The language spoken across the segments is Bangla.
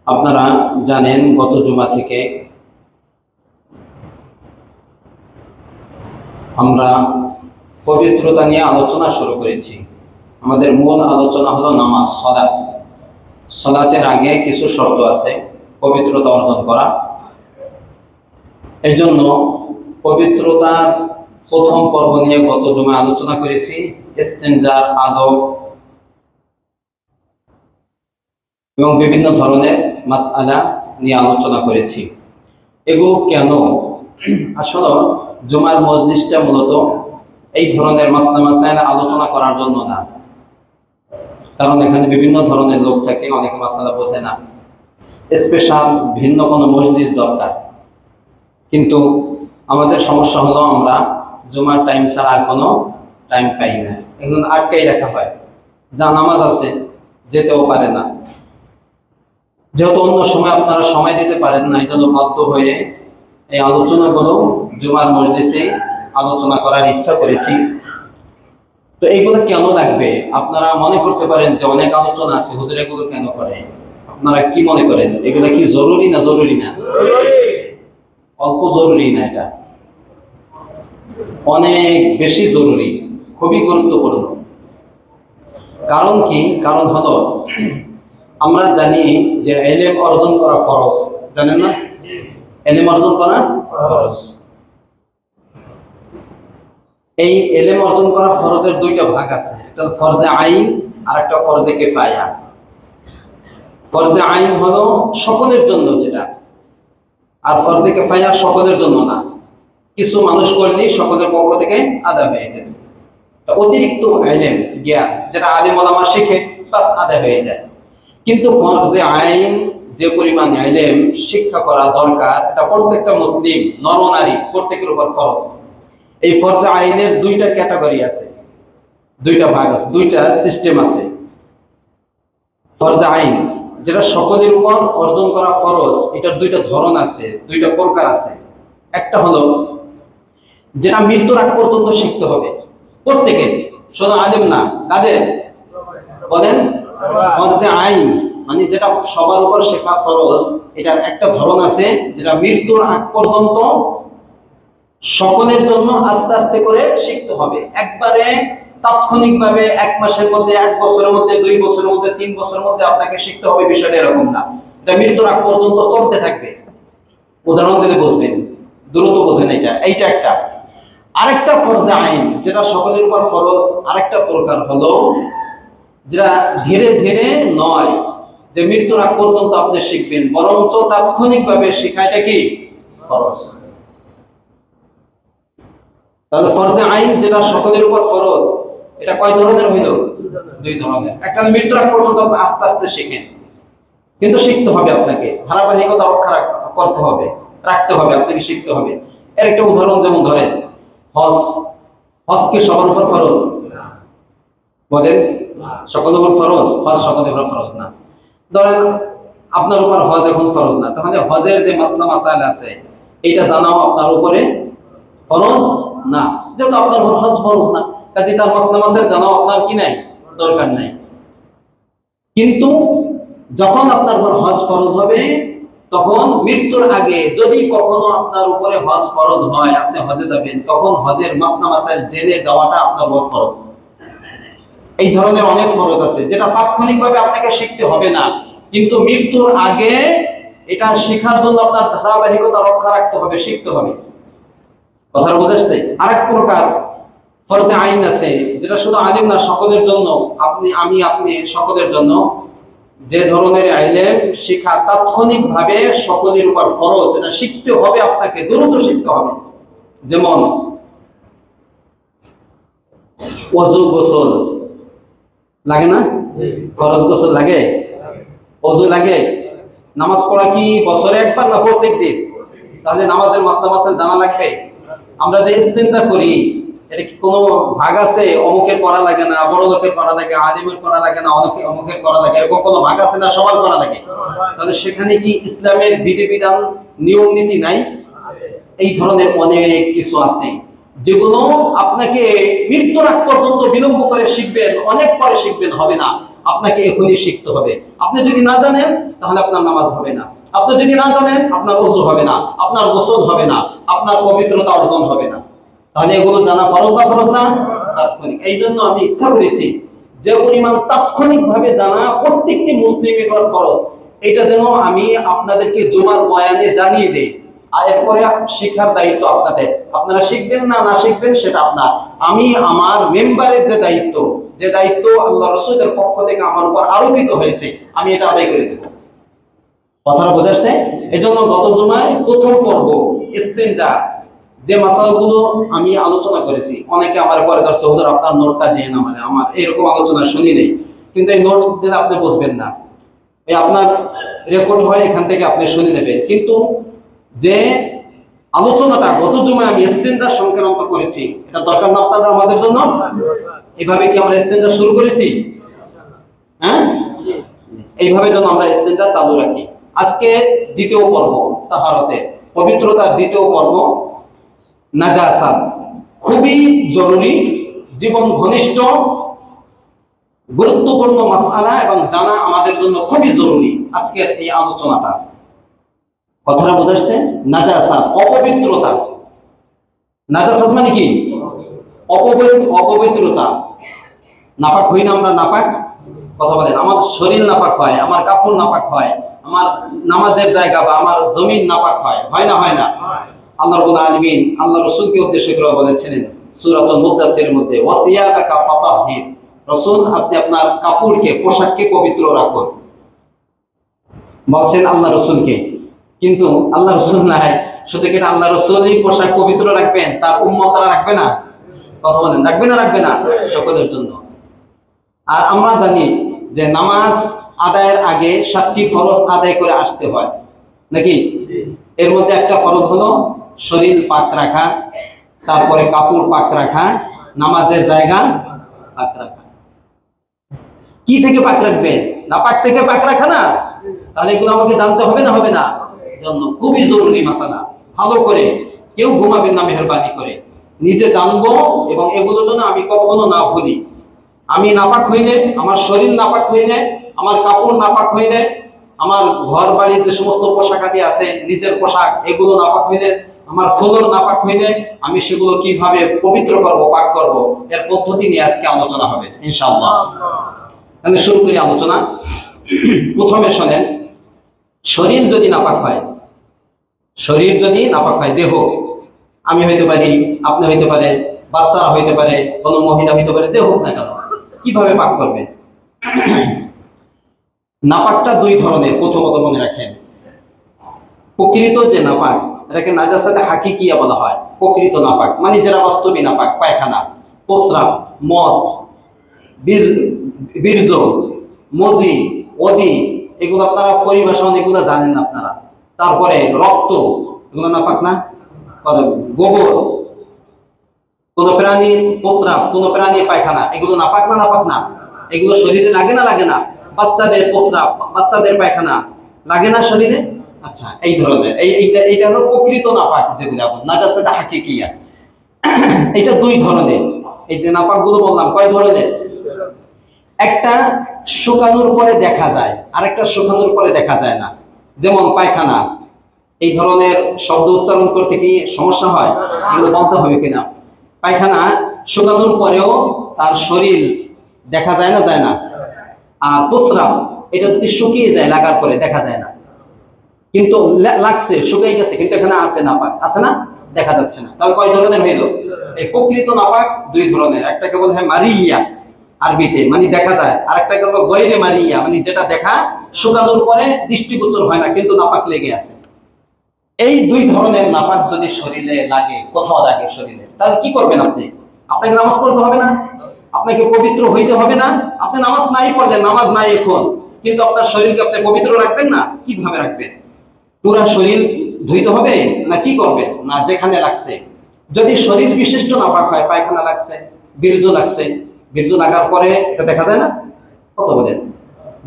আপনারা জানেন গত জুমা থেকে আমরা পবিত্রতা নিয়ে আলোচনা শুরু করেছি। আমাদের মূল আলোচনা হলো নামাজ, সালাত। সালাতের আগে কিছু শর্ত আছে পবিত্রতা অর্জন করা। এই জন্য পবিত্রতার প্রথম পর্ব নিয়ে গত জুমা আলোচনা করেছি, ইস্তেনজার আদব এবং বিভিন্ন ধরনের মাসআলা নিয়ে আলোচনা করেছি। এগুলো কেন? আসলে জুমার মজলিসটা মূলত এই ধরনের মাসলা মাসাইল আলোচনা করার জন্য না, কারণ এখানে বিভিন্ন ধরনের লোক থাকে, অনেকে মাসআলা বোঝে না। স্পেশাল ভিন্ন কোনো মজলিস দরকার। কিন্তু আমাদের সমস্যা হলো আমরা জুমার টাইম ছাড়া আর কোনো টাইম পাই না, এখন আটকাই রাখা হয়। যা নামাজ আছে যেতেও পারে না, যেহেতু অন্য সময় আপনারা সময় দিতে পারেন না, এই জন্য বাধ্য হয়ে এই আলোচনাগুলো জুমার মজলিসে আলোচনা করার ইচ্ছা করেছি। তো এইগুলো কেন লাগবে? আপনারা মনে করতে পারেন যে অনেক আলোচনা আছে, হুজুর এগুলো কেন করে? আপনারা কি মনে করেন, এগুলো কি জরুরি না? জরুরি না, অল্প জরুরি না, এটা অনেক বেশি জরুরি, খুবই গুরুত্বপূর্ণ। কারণ কি? কারণ হলো আমরা জানি যে ইলম অর্জন করা ফরজ, জানেন না? ইলম অর্জন করা ফরজ। এই ইলম অর্জন করা ফরজের দুইটা ভাগ আছে, একটা ফরজে আইন আর একটা ফরজে কিফায়া। ফরজে আইন হলো সকলের জন্য যেটা, আর ফরজে কিফায়া সকলের জন্য না, কিছু মানুষ করলেই সকলের পক্ষ থেকে আদায় হয়ে যাবে। অতিরিক্ত ইলম জ্ঞান যেটা আলিম ওলামা শিখে বাস আদায় হয়ে যায়। কিন্তু ফরজে আইন যে পরিমাণ ইলম শিক্ষা করা দরকার, এটা প্রত্যেকটা মুসলিম নর নারী প্রত্যেকের উপর ফরজ। এই ফরজে আইনের দুইটা ক্যাটাগরি আছে, দুইটা ভাগ আছে, দুইটা সিস্টেম আছে। ফরজে আইন যেটা সকলের উপর অর্জন করা ফরজ, এটার দুইটা ধরন আছে, দুইটা প্রকার আছে। একটা হলো যেটা মৃত্যুর আগ পর্যন্ত শিখতে হবে প্রত্যেকের, শুধু আলেম না, কাদের বলেন? ফরজে আইন মানে যেটা সবার উপর শেখা ফরজ, এটার একটা ধরন আছে যেটা মৃত্যুর আগ পর্যন্ত সকলের জন্য আস্তে আস্তে করে শিখতে হবে। একবারে তাৎক্ষণিকভাবে 1 মাসের মধ্যে, 1 বছরের মধ্যে, 2 বছরের মধ্যে, 3 বছরের মধ্যে আপনাকে শিখতে হবে, বিষয়টা এরকম না। এটা মৃত্যুর আগ পর্যন্ত চলতে থাকবে। উদাহরণ দিলে বুঝবেন, দ্রুত বোঝেন। এইটা একটা। আরেকটা ফরজে আইন যেটা সকলের উপর ফরজ, আরেকটা প্রকার হলো যেটা ধীরে ধীরে নয়, যে মৃত্যুর আগ পর্যন্ত আপনি শিখবেন, বরঞ্চ তাৎক্ষণিকভাবে শেখাটা কি ফরজ। তাহলে ফরজে আইন যেটা সকলের উপর ফরজ, এটা কয় ধরনের হইল? 2 ধরনের। একটা মৃত্যুর আগ পর্যন্ত আপনি আস্তে আস্তে শিখেন, কিন্তু শিখতে হবে, আপনাকে ধারাবাহিকতা রক্ষা করতে হবে, রাখতে হবে, আপনাকে শিখতে হবে। এর একটা উদাহরণ যেমন ধরেন হজ। হজ কি সবার উপর ফরজ? বলেন, সকলের উপর ফরজ? হজ সকলের উপর ফরজ না। ধরেন আপনার উপর হজ এখন ফরজ না, তাহলে হজের যে মাসলা মাসাইল আছে এটা জানাও আপনার উপরে ফরজ না, যেহেতু আপনার উপর হজ ফরজ না, কাজে তার মাসলা মাসাইল জানাও আপনার কি নাই, দরকার নাই। কিন্তু যখন আপনার উপর হজ ফরজ হবে, তখন মৃত্যুর আগে যদি কখনো আপনার উপরে হজ ফরজ হয়, আপনি হজে যাবেন, তখন হজের মাসলা মাসাইল জেনে যাওয়াটা আপনার উপর ফরজ। এই ধরনের অনেক ফরজ আছে যেটা তাৎক্ষণিকভাবে আপনাকে শিখতে হবে না, কিন্তু মৃত্যুর আগে এটা শেখার জন্য আপনার ধারাবাহিকতা রক্ষা রাখতে হবে, শিখতে হবে। কথা বুঝাচ্ছে? আরেক প্রকার ফরজে আইন আছে যেটা শুধু আলিম না, সকলের জন্য, আপনি, আমি, আপনি, সকলের জন্য। যে ধরনের ইলম শিখা তাৎক্ষণিকভাবে সকলের উপর ফরজ, এটা শিখতে হবে, আপনাকে দ্রুত শিখতে হবে। যেমন ওযু, গোসল লাগে না? ফরজ গোসল লাগে, ওযু লাগে। নামাজ পড়া কি বছরে একবার না প্রত্যেক দিন? তাহলে নামাজের মাসলা মাসাইল জানা লাগবে। আমরা যে ইস্তেনজা করি, এটা কি কোনো ভাগ আছে? অমুকের করা লাগে না, বড় লোকের করা লাগে, আলিমের করা লাগে না, অমুকের করা লাগে, এরকম কোনো ভাগ আছে না? সবার করা লাগে। তাহলে সেখানে কি ইসলামের বিধিবিধান, নিয়ম নীতি নাই? এই ধরনের অনেক কিছু আছে যেগুলো আপনাকে মৃত্যুর আগ পর্যন্ত বিলম্ব করে শিখবেন, অনেক পরে শিখবেন হবে না। আপনাকে এখনই শিখতে হবে। আপনি যদি না জানেন তাহলে আপনার নামাজ হবে না, আপনি যদি না জানেন আপনার ওযু হবে না, আপনার গোসল হবে না, আপনার পবিত্রতা অর্জন হবে না। তাহলে এগুলো জানা ফরজ না ফরজ না? তাৎক্ষণিক। এই জন্য আমি ইচ্ছা করেছি যে পরিমাণ তাৎক্ষণিকভাবে জানা প্রত্যেকটি মুসলিমের উপর ফরজ, এটা যেন আমি আপনাদেরকে জুমার বয়ানে জানিয়ে দেই। আর এরপরে শিক্ষার দায়িত্ব আপনাদের, আপনারা শিখবেন না না শিখবেন সেটা আপনার। আমি আমার মেম্বারের যে দায়িত্ব আল্লাহ রাসূলের পক্ষ থেকে আমার উপর আরোপিত হয়েছে, আমি এটা আদায় করে দেব। কথাটা বোঝাচ্ছে? এজন্য গত জুমায় প্রথম পর্ব ইস্তিনজা যে মাসালাগুলো আমি আলোচনা করেছি, অনেকে আমার পরে দর্শক হুজুর আপনার নোটটা দিয়ে না, মানে আমার এরকম আলোচনা শুনি নেই, কিন্তু এই নোট দিলে আপনি বুঝবেন না, এই আপনার রেকর্ড হয় এখান থেকে আপনি শুনে নেবেন। কিন্তু যে আলোচনাটা গত জুমায় আমি ইস্তিনজা সংক্রান্ত করেছি, এটা দরকার না আপনাদের আমাদের জন্য? এইভাবে কি আমরা ইস্তিনজা শুরু করেছি? হ্যাঁ, এইভাবে যেন আমরা ইস্তিনজা চালু রাখি। আজকে দ্বিতীয় পর্ব তাহারাতে, পবিত্রতার দ্বিতীয় পর্ব নাজাসাত, খুবই জরুরি, জীবন ঘনিষ্ঠ, গুরুত্বপূর্ণ মাসআলা এবং জানা আমাদের জন্য খুবই জরুরি আজকের এই আলোচনাটা। কথাটা বোঝাচ্ছে? নাজাসাত, অপবিত্রতা। নাজাসাত মানে কি? অপবিত্রতা। নাপাক হই না আমরা? নাপাক, কথা বলেন। আমার শরীর নাপাক হয়, আমার কাপড় নাপাক হয়, আমার নামাজের জায়গা বা আমার জমিন নাপাক হয়, হয় না? হয় না? আল্লাহ রাব্বুল আলামিন আল্লাহ রাসূলকে উদ্দেশ্য করে বলেছিলেন সূরাতুল মুদ্দাসসিরের মধ্যে, ওয়াসিয়াবাকা ফাতাহহির, রাসূল আপনি আপনার কাপড়কে, পোশাককে পবিত্র রাখুন, বলছেন আল্লাহ রাসূলকে। কিন্তু আল্লাহ রাসূল নাই, শুধু কি আল্লাহ রাসূলই পোশাক পবিত্র রাখবেন, তার উম্মতরা রাখবে না? কথা বলেন, রাখবে না রাখবে না? সকলের জন্য। আর আমরা জানি যে নামাজ আদায়ের আগে 7টি ফরজ আদায় করে আসতে হয়, নাকি? এর মধ্যে একটা ফরজ হলো শরীর পাক রাখা, তারপরে কাপড় পাক রাখা, নামাজের জায়গা পাক রাখা। কি থেকে পাক রাখবেন? নাপাক থেকে পাক রাখা না? তাহলে এগুলো আমাকে জানতে হবে না হবে না? জন্য খুবই জরুরি মাসালা। ভালো করে কেউ ঘুমাবেন না, মেহেরবানি করে নিজে জানবো, এবং এগুলো যেন আমি কখনো না ভুলি। আমি নাপাক হইলে, আমার শরীর নাপাক হইলে, আমার কাপড় নাপাক হইলে, আমার ঘর বাড়ির যে সমস্ত পোশাক আদি আছে, নিজের পোশাক, এগুলো নাপাক হইলে, আমার ফ্লোর নাপাক হইলে, আমি সেগুলো কিভাবে পবিত্র করব, পাক করব, এর পদ্ধতি নিয়ে আজকে আলোচনা হবে ইনশাআল্লাহ। তাহলে শুরু করি আলোচনা। প্রথমে শোনেন, শরীর যদি নাপাক হয়, শরীর যদি নাপাক হয়, দেহ, আমি হইতে পারি, আপনি হইতে পারে, বাচ্চারা হইতে পারে, কোনো মহিলা হইতে পারে, যে হোক না কেন, কিভাবে পাক করবে? নাপাকটা দুই ধরনের, প্রথমত মনে রাখেন। প্রকৃত যে নাপাক, এটাকে নাজাসাতে হাকিকিয়া বলা হয়। প্রকৃত নাপাক মানে যেটা বাস্তবিক নাপাক, পায়খানা, প্রস্রাব, মদ, বীর্য, মজি, অদি, এগুলো আপনারা পরিভাষা অনেকগুলো জানেন না আপনারা। তারপরে রক্ত, এগুলো নাপাক না? গোবর, কোন প্রাণীর প্রস্রাব, কোন প্রাণীর পায়খানা, এগুলো নাপাক না? নাপাক না? এগুলো শরীরে লাগে না লাগে না? বাচ্চাদের প্রস্রাব, বাচ্চাদের পায়খানা লাগে না শরীরে? আচ্ছা, এই ধরনের এইটা হলো প্রকৃত নাপাক, যেগুলো নাজাসাতে হাকিকিয়া। এটা দুই ধরনের। এই যে নাপাক গুলো বললাম, কয় ধরনের? একটা শুকানোর পরে দেখা যায়, আরেকটা শুকানোর পরে দেখা যায় না। যেমন পায়খানা, এই ধরনের শব্দ উচ্চারণ করতে কি সমস্যা হয়? এগুলো বলতে হবে কিনা? পায়খানা শুকানোর পরেও তার শরীর দেখা যায় না, যায় না? আর প্রস্রাব, এটা যদি শুকিয়ে যায়, লাগার পরে দেখা যায় না, কিন্তু লাগছে, শুকিয়ে গেছে, কিন্তু এখানে আছে নাপাক, আছে না? দেখা যাচ্ছে না। তাহলে কয় ধরনের হইল? এই প্রকৃত নাপাক দুই ধরনের। একটাকে বলা হয় মারিয়া আরবিতে, মানে দেখা যায়, আর একটাকে বলা গৈরে মারিয়া, মানে যেটা দেখা শুকানোর পরে দৃষ্টিগোচর হয় না, কিন্তু নাপাক লেগে আছে। এই দুই ধরনের নাপাক যদি শরীরে লাগে, কোথাও লাগে শরীরে, তাহলে কি করবেন আপনি? আপনাকে নামাজ পড়তে হবে না? আপনাকে পবিত্র হইতে হবে না? আপনি নামাজ নাই পড়লেন, নামাজ নাই এখন, কিন্তু আপনার শরীরকে আপনি পবিত্র রাখবেন না? কিভাবে রাখবেন? পুরা শরীর ধুইতে হবে না? কি করবেন? না, যেখানে লাগছে, যদি শরীর বিশিষ্ট নাপাক হয়, পায়খানা লাগছে, বীর্য লাগছে, বীর্য লাগার পরে এটা দেখা যায় না? কত বলেন,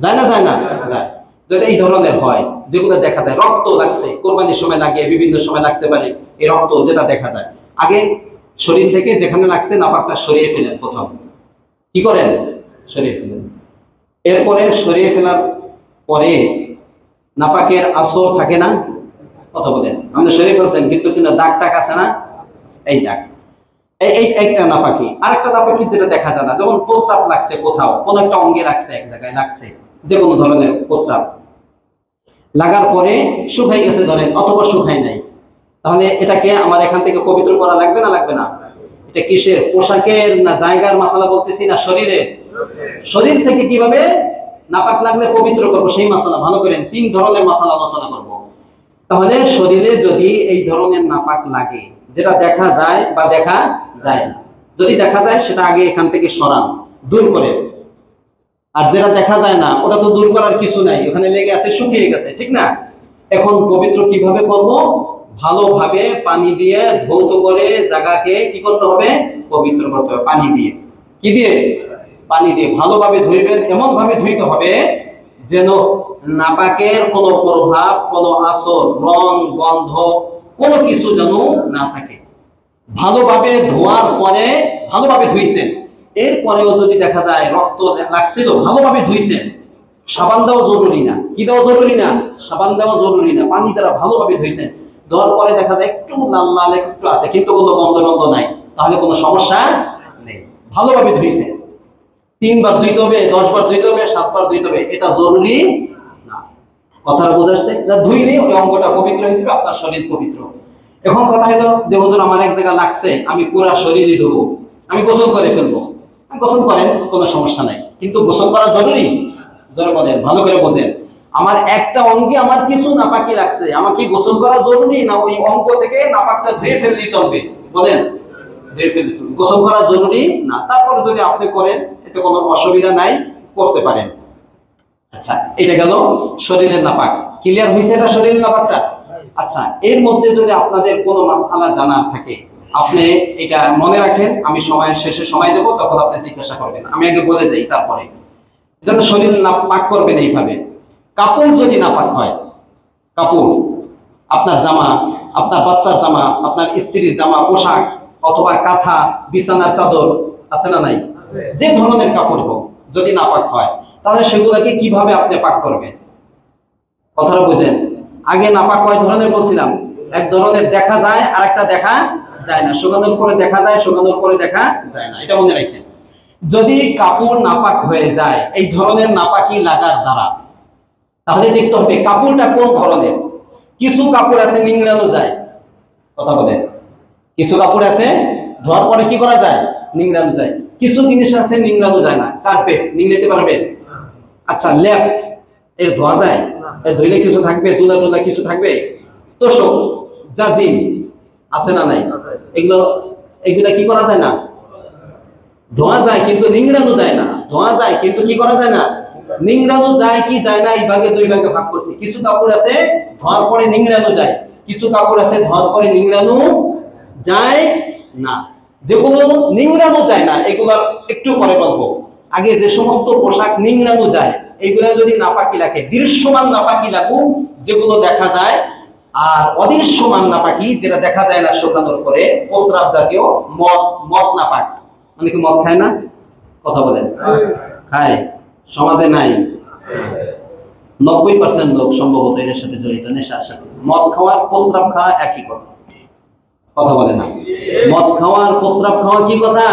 যায় না? যায় না? যায়। যদি এই ধরনের হয়, যেগুলো দেখা যায়, রক্ত লাগছে, কোরবানির সময় লাগে, বিভিন্ন সময় লাগতে পারে, এই রক্ত যেটা দেখা যায়, আগে শরীর থেকে যেখানে লাগছে নাপাকটা সরিয়ে ফেলেন। প্রথম কি করেন? সরিয়ে ফেলেন। এরপরে সরিয়ে ফেলার পরে নাপাকের আসর থাকে না, কথা বলেন, আপনি সরিয়ে ফেলছেন কিন্তু কিন্তু দাগ টাক আছে না, এই দাগ, এই একটা নাপাকি। আরেকটা নাপাকি যেটা দেখা যায় না, যেমন প্রস্রাব লাগছে কোথাও, কোন একটা অঙ্গে লাগছে, এক জায়গায় লাগছে, যে কোনো ধরনের প্রস্রাব লাগার পরে শুকাই গেছে ধরেন, অথবা শুকাই নাই, তাহলে এটাকে আমার এখান থেকে পবিত্র করা লাগবে না লাগবে না? এটা কিসের, পোশাকের না জায়গার মাসালা বলতেছি না শরীরে? শরীর থেকে কিভাবে নাপাক লাগলে পবিত্র করবো সেই মাসালা ভালো করেন, 3 ধরনের মাসালা আলোচনা করব। তাহলে শরীরে যদি এই ধরনের নাপাক লাগে, যেটা দেখা যায় বা দেখা যায় না, যদি দেখা যায় সেটা আগে এখান থেকে সরান, দূর করে। আর যেটা দেখা যায় না ওটা তো দূর করার কিছু নাই, ওখানে লেগে আছে, শুকিয়ে গেছে, ঠিক না? এখন পবিত্র কিভাবে করব? ভালোভাবে পানি দিয়ে ধৌত করে জায়গাকে কি করতে হবে? পবিত্র করতে হবে পানি দিয়ে। কি দিয়ে? পানি দিয়ে ভালোভাবে ধুইবেন, এমন ভাবে ধুইতে হবে যেন নাপাকের কোনো প্রভাব, কোনো আসর, রং, গন্ধ কোনো কিছু যেন না থাকে। ভালোভাবে ধোয়ার পরে ভালোভাবে ধুইছেন, এরপরেও যদি দেখা যায় রক্ত লাগছিল, ভালোভাবে ধুইছেন, সাবান দেওয়া জরুরি না, কি দেওয়া জরুরি না? সাবান দেওয়া জরুরি না, পানি দ্বারা ভালোভাবে ধুইছেন, ধোয়ার পরে দেখা যায় একটু লাল লাল একটু আছে কিন্তু কোনো গন্ধ টন্ধ নাই, তাহলে কোনো সমস্যা নেই, ভালোভাবে ধুইছেন। 3 বার ধুইতে হবে, 10 বার ধুইতে হবে, 7 বার ধুইতে হবে, এটা জরুরি না। কথাটা বোঝাচ্ছে না? ধুইলে ওই অঙ্গটা পবিত্র হয়ে যাবে, আপনার শরীর পবিত্র। এখন কথা হলো যে হুজুর আমার এক জায়গা লাগছে, আমি পুরো শরীরই ধোবো, আমি গোসল করে ফেলবো। গোসল করেন, কোনো সমস্যা নাই, কিন্তু গোসল করা জরুরি? জোরে বলেন, ভালো করে বোঝেন। আমার একটা অঙ্গে আমার কিছু নাপাকি লাগছে, আমাকে গোসল করা জরুরি না ওই অঙ্গ থেকে নাপাকটা ধুয়ে ফেললেই চলবে? বলেন, ধুয়ে ফেললে চলবে, গোসল করা জরুরি না। তারপরে যদি আপনি করেন এতে কোনো অসুবিধা নাই, করতে পারেন। আচ্ছা, এটা গেল শরীরের নাপাক। ক্লিয়ার হয়েছে এটা শরীরের নাপাকটা? আচ্ছা, এর মধ্যে যদি আপনাদের কোনো মাসআলা জানার থাকে আপনি এটা মনে রাখেন, আমি সময়ের শেষে সময় দেব, তখন আপনি জিজ্ঞাসা করবেন, আমি আগে বলে যাই তারপরে। এটা তো শরীর নাপাক করবেন এইভাবে। কাপড় যদি নাপাক হয়, কাপড়, আপনার জামা, আপনার বাচ্চার জামা, আপনার স্ত্রীর জামা, পোশাক অথবা কাঁথা, বিছানার চাদর আছে না নাই, যে ধরনের কাপড় হোক, যদি নাপাক হয় তাহলে সেগুলোকে কিভাবে আপনি পাক করবেন? কথাটা বুঝেন। আগে নাপাক কয় ধরনের বলছিলাম? এক ধরনের দেখা যায়, আর একটা দেখা যায় না। শুকানোর পরে দেখা যায়, শুকানোর পরে দেখা যায় না, এটা মনে রাখেন। যদি কাপড় নাপাক হয়ে যায় এই ধরনের নাপাকি লাগার দ্বারা, তাহলে দেখতে হবে কাপড়টা কোন ধরনের। কিছু কাপড় আছে নিংড়ানো যায়, কথা বলেন, কিছু কাপড় আছে ধোয়ার পরে কি করা যায়? নিংড়ানো যায়। কিছু জিনিস আছে নিংড়ানো যায় না। কার্পেট নিংড়াতে পারবেন? আচ্ছা, ল্যাপ এর ধোয়া যায়? এর ধুইলে কিছু থাকবে? তুলা তুলা কিছু থাকবে? তোষক, জাজিম আছে না নাই? এগুলো এগুলা কি করা যায় না? ধোয়া যায় কিন্তু নিংড়ানো যায় না। ধোয়া যায় কিন্তু কি করা যায় না? নিংড়ানো যায় কি যায় না, এই ভাগে 2 ভাগে ভাগ করছি। কিছু কাপড় আছে ধোয়ার পরে নিংড়ানো যায়, কিছু কাপড় আছে ধোয়ার পরে নিংড়ানো যায় না। যেগুলো নিংড়ানো যায় না এগুলো একটু পরে বলবো। আগে যে সমস্ত পোশাক নিংড়ানো যায় এগুলা যদি নাপাকি লাগে, দৃশ্যমান নাপাকি লাগুক যেগুলো দেখা যায়, আর অদৃশ্যমান নাপাকি যেটা দেখা যায় না শুকানোর পরে, প্রস্রাব জাতীয়, মদ, মদ নাপাক। অনেকে মদ খায় না, কথা বলেন, খায়, সমাজে নাই 90% লোক সম্ভবত এর সাথে জড়িত, নেশার সাথে। মদ খাওয়া প্রস্রাব খাওয়া একই কথা, কথা বলে না? মদ খাওয়া আর প্রস্রাব খাওয়া কি কথা?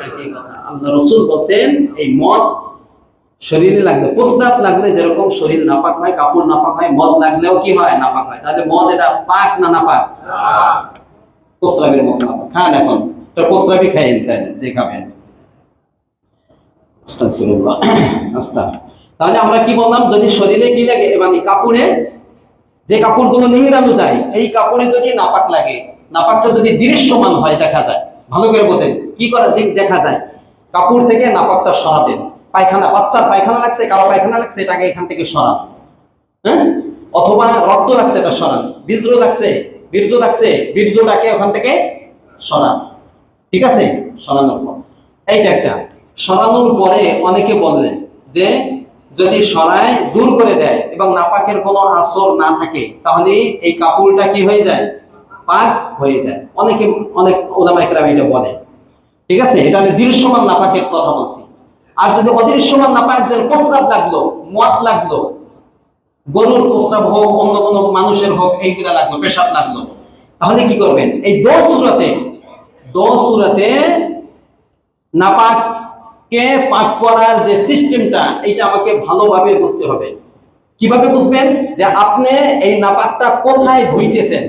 একই কথা। আল্লাহ রাসূল বলেন এই মদ শরীরে লাগলে, প্রস্রাব লাগলে যেরকম শরীর নাপাক হয়, কাপড় নাপাক হয়, মদ লাগলেও কি হয়? নাপাক হয়। তাহলে মদ এটা পাক না নাপাক? প্রস্রাবের মদ নাপাক। খান এখন তো প্রস্রাবই খাইন, তাই যে খাবেন। আস্তাগফিরুল্লাহ, তাহলে আমরা কি বললাম? যদি শরীরে কি লাগে, মানে কাপড়ে, যে কাপড়গুলো নিংড়ানো যায় এই কাপড়ে যদি নাপাক লাগে, নাপাকটা যদি দৃশ্যমান হয়, দেখা যায়, ভালো করে বোঝেন কি করে দেখা যায়। কাপড় থেকে নাপাকটা সরাবেন। পায়খানা, বাচ্চার পায়খানা লাগছে, কারো পায়খানা লাগছে, এটাকে এখান থেকে সরান, হ্যাঁ? অথবা রক্ত লাগছে, এটা সরান। বীর্য লাগছে, বীর্য লাগছে, বীর্যটাকে ওখান থেকে সরান, ঠিক আছে? সরানোর পর এইটা একটা সরানোর পরে অনেকে বললেন যে যদি সরায়, দূর করে দেয় এবং নাপাকের কোনো আসর না থাকে, তাহলে এই কাপড়টা কি হয়ে যায়? পাক হয়ে যায়। অনেক ওলামায়ে কেরাম এটা বলে, ঠিক আছে? এটা আমি দৃশ্যমান নাপাকের কথা বলছি। আর যদি অদৃশ্যমান নাপাক প্রস্রাব লাগলো, মদ লাগলো, গরুর প্রস্রাব হোক, অন্য কোনো মানুষের হোক, এইগুলা লাগলো, পেশাব লাগলো, তাহলে কি করবেন? এই দো সূরাতে নাপাককে পাক করার যে সিস্টেমটা, এটা আমাকে ভালোভাবে বুঝতে হবে। কিভাবে বুঝবেন? যে আপনি এই নাপাকটা কোথায় ধুইতেছেন।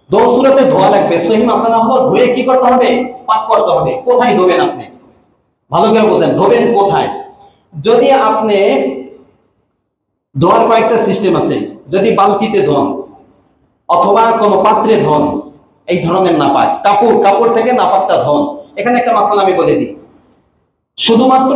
দো সূরাতে ধোয়া লাগবে, সহিহ মাসালা হলো ধুয়ে কি করতে হবে? পাক করতে হবে। কোথায় ধোবেন আপনি? ভালো করে বোঝেন, ধোবেন কোথায়? যদি আপনি ধোয়ার কয়েকটা সিস্টেম আছে, যদি বালতিতে ধোন অথবা কোনো পাত্রে ধোন, এই ধরনের নাপাক, কাপড় থেকে নাপাকটা ধোন। এখানে একটা মাসালা আমি বলে দিই, শুধুমাত্র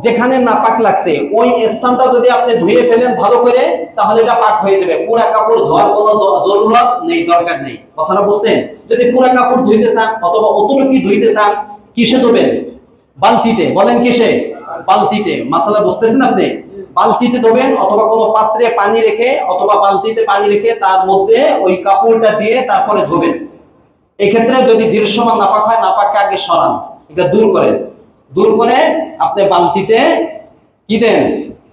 যেখানে নাপাক লাগছে ওই স্থানটা যদি আপনি ধুয়ে ফেলেন ভালো করে, তাহলে এটা পাক হয়ে যাবে। পুরা কাপড় ধোয়ার কোনো জরুরত নেই, দরকার নেই। কথাটা বুঝছেন? যদি পুরা কাপড় ধুইতে চান অথবা অতটুকু ধুইতে চান, কিসে ধোবেন? বালতিতে। বলেন কিসে? বালতিতে। মাসালা বুঝতেছেন আপনি? বালতিতে ধোবেন অথবা কোনো পাত্রে পানি রেখে অথবা বালতিতে পানি রেখে তার মধ্যে ওই কাপড়টা দিয়ে তারপরে ধোবেন। এক্ষেত্রে যদি দৃশ্যমান নাপাক হয়, নাপাককে আগে সরান, এটা দূর করেন। দূর করে আপনি বালতিতে কি দেন?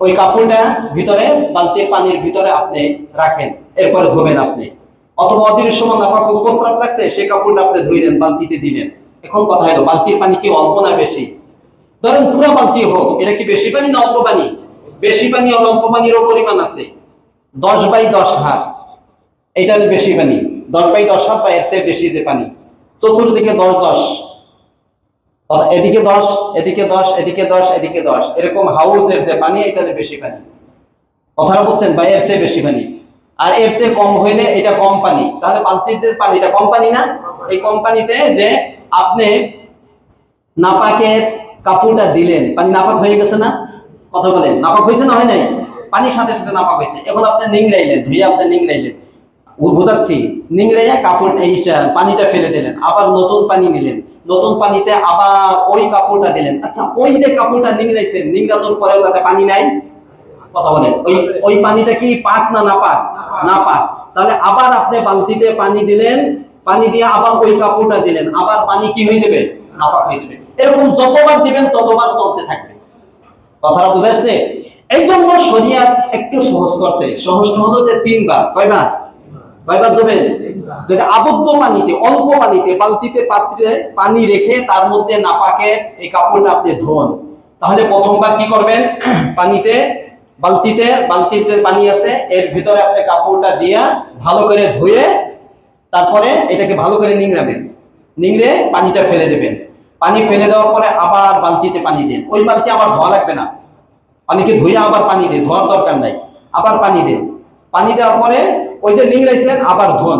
ওই কাপড়টা ভিতরে, বালতির পানির ভিতরে আপনি রাখেন, এরপরে ধোবেন আপনি। অথবা অদৃশ্যমান নাপাক প্রস্রাব লাগছে, সেই কাপড়টা আপনি ধুইলেন, বালতিতে দিলেন। এখন কথা হলো, বালতির পানি কি অল্প না বেশি? ধরেন পুরো বালতি হোক, এটা কি বেশি পানি না অল্প পানি? বেশি পানি আর অল্প পানিরও পরিমাণ আছে। 10/10 হাত, এটা বেশি পানি। 10/10 হাত বা এর চেয়ে বেশি যে পানি, চতুর্দিকে 10-10, এদিকে 10, এদিকে 10, এদিকে 10, এদিকে 10, এরকম হাউজের যে পানি, এটা বেশি পানি। কথাটা বুঝছেন? বা এর চেয়ে বেশি পানি। আর এর চেয়ে কম হইলে এটা কম পানি। তাহলে বালতির যে পানিটা কম পানি না? এই কম পানিতে যে আপনি নাপাকের কাপড়টা দিলেন, পানি নাপাক হয়ে গেছে না? কথা বলেন, নাপাক হয়েছে না হয় নাই? পানির সাথে সাথে নাপাক হয়েছে। এখন আপনি নিংড়াইলেন, ধুয়ে আপনি নিংড়াইলেন, বোঝাচ্ছি, নিংড়াইয়া কাপড় এই পানিটা ফেলে দিলেন, আবার নতুন পানি নিলেন, নতুন পানিতে আবার ওই কাপড়টা দিলেন। আচ্ছা, ওই যে কাপড়টা নিংড়াইছেন, নিংড়ানোর পরেও তাতে পানি নাই? কথা বলেন, ওই পানিটা কি পাক না নাপাক? নাপাক। তাহলে আবার আপনি বালতিতে পানি দিলেন, পানি দিয়ে আবার ওই কাপড়টা দিলেন, আবার পানি কি হয়ে যাবে? নাপাক হয়ে যাবে। এরকম যতবার দিবেন ততবার চলতে থাকবে। কথাটা বুঝাচ্ছে? এই জন্য শরিয়াত একটু সহজ করছে। সহজটা হলো যে 3 বার। কয়বার দেবেন? যদি আবদ্ধ পানিতে, অল্প পানিতে, বালতিতে পাত্রে পানি রেখে তার মধ্যে নাপাকের এই কাপড়টা আপনি ধোন, তাহলে প্রথমবার কি করবেন? পানিতে, বালতির যে পানি আছে এর ভিতরে আপনি কাপড়টা দিয়া ভালো করে ধুয়ে তারপরে এটাকে ভালো করে নিংড়াবেন। নিংড়ে পানিটা ফেলে দেবেন। পানি ফেলে দেওয়ার পরে আবার বালতিতে পানি দেন। ওই বালতি আবার ধোয়া লাগবে না, পানিকে ধুয়ে আবার পানি দেন, ধোয়ার দরকার নাই। আবার পানি দেন। পানি দেওয়ার পরে ওই যে নিংড়াইছেন আবার ধোন,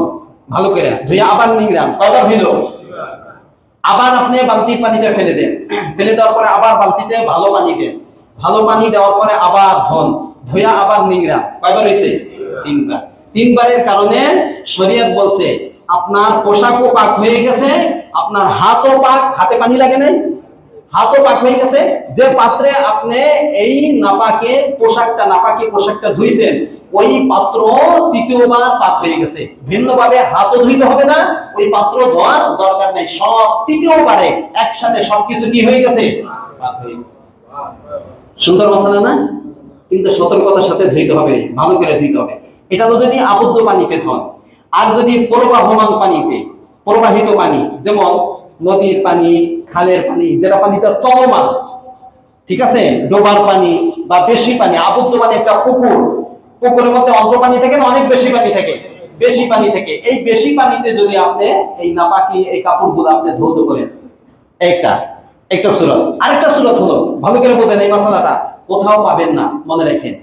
ভালো করে ধুয়ে আবার নিংড়ান। কয়বার হইল? আবার আপনি বালতির পানিটা ফেলে দেন। ফেলে দেওয়ার পরে আবার বালতিতে ভালো পানি দেন। ভালো পানি দেওয়ার পরে আবার ধোন, ধুয়ে আবার নিংড়ান। কয়বার হয়েছে? 3 বার। 3 বারের কারণে শরীয়ত বলছে আপনার পোশাকও পাক হয়ে গেছে, আপনার হাতও পাক, হাতে পানি লাগে নাই, হাতও পাক হয়ে গেছে। যে পাত্রে আপনি এই নাপাকি পোশাকটা ধুইছেন, ওই পাত্র তৃতীয়বার পাক হয়ে গেছে। ভিন্নভাবে হাতও ধুইতে হবে না, ওই পাত্র ধোয়ার দরকার নাই। সব তৃতীয়বারে একসাথে সবকিছু কি হয়ে গেছে? পাক হয়ে গেছে। সুন্দর মশলা না? কিন্তু সতর্কতার সাথে ধুইতে হবে, ভালো করে ধুইতে হবে। এটা তো যদি আবদ্ধ পানিতে ধোন। আর যদি প্রবাহমান পানিতে, প্রবাহিত পানি, যেমন নদীর পানি, খালের পানি, যেটা পানিটা চলমান, ঠিক আছে, ডোবার পানি বা বেশি পানি, আবদ্ধ পানি, একটা পুকুরের মধ্যে অল্প পানি থাকে না, অনেক বেশি পানি থাকে, বেশি পানি থেকে এই বেশি পানিতে যদি আপনি এই নাপাকি এই কাপড়গুলো আপনি ধৌত করেন, একটা সূরত। আরেকটা সূরত হলো, ভালো করে বোঝেন এই মশলাটা, কোথাও পাবেন না, মনে রাখেন।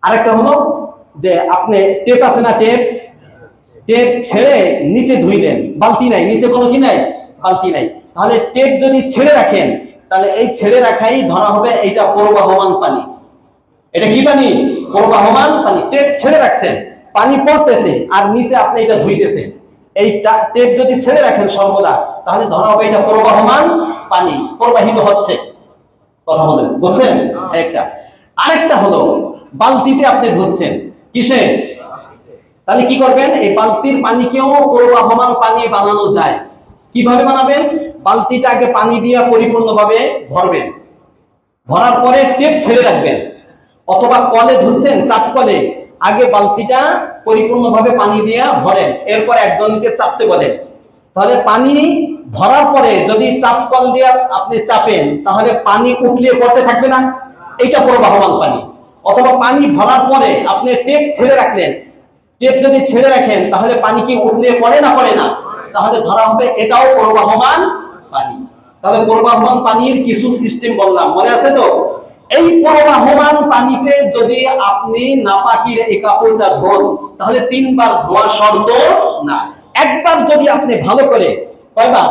আরেকটা হলো যে আপনি টেপ আছে না, টেপ ছেড়ে নিচে ধুইলেন, বালতি নাই, নিচে কোনো কি নাই, বালতি নাই। তাহলে টেপ যদি ছেড়ে রাখেন, তাহলে এই ছেড়ে রাখাই ধরা হবে এইটা প্রবাহমান পানি। এটা কি পানি? প্রবাহমান পানি। টেপ ছেড়ে রাখছেন, পানি পড়তেছে আর নিচে আপনি এটা ধুইতেছেন, এই টেপ যদি ছেড়ে রাখেন সর্বদা, তাহলে ধরা হবে এটা প্রবাহমান পানি, প্রবাহিত হচ্ছে। কথা বলেন, বুঝছেন? একটা। আরেকটা হলো বালতিতে আপনি ধুচ্ছেন, কিসে? তাহলে কি করবেন? এই বালতির পানিকেও প্রবাহমান পানি বানানো যায়। কিভাবে বানাবেন? বালতিটা আগে পানি দিয়ে পরিপূর্ণভাবে ভরবেন, ভরার পরে টেপ ছেড়ে রাখবেন, অথবা কলে ধরছেন, চাপ কলে আগে বালতিটা পরিপূর্ণভাবে পানি দিয়ে ভরেন, এরপর একজনকে চাপতে বলেন। তাহলে পানি ভরার পরে যদি চাপ কল দিয়ে আপনি চাপেন, তাহলে পানি উঠলিয়ে পড়তে থাকবে না, এইটা প্রবাহমান পানি। অথবা পানি ভরার পরে আপনি টেপ ছেড়ে রাখলেন, টেপ যদি ছেড়ে রাখেন তাহলে পানি কি উঠলিয়ে পড়ে না পড়ে না, তাহলে ধরা হবে এটাও প্রবাহমান পানি। তাহলে প্রবাহমান পানির কিছু সিস্টেম বললাম, মনে আছে তো? এই প্রবাহমান পানিতে যদি আপনি নাপাকির এই কাপড়টা ধোন, তাহলে 3 বার ধোয়া শর্ত না। একবার যদি আপনি ভালো করে, কয়বার?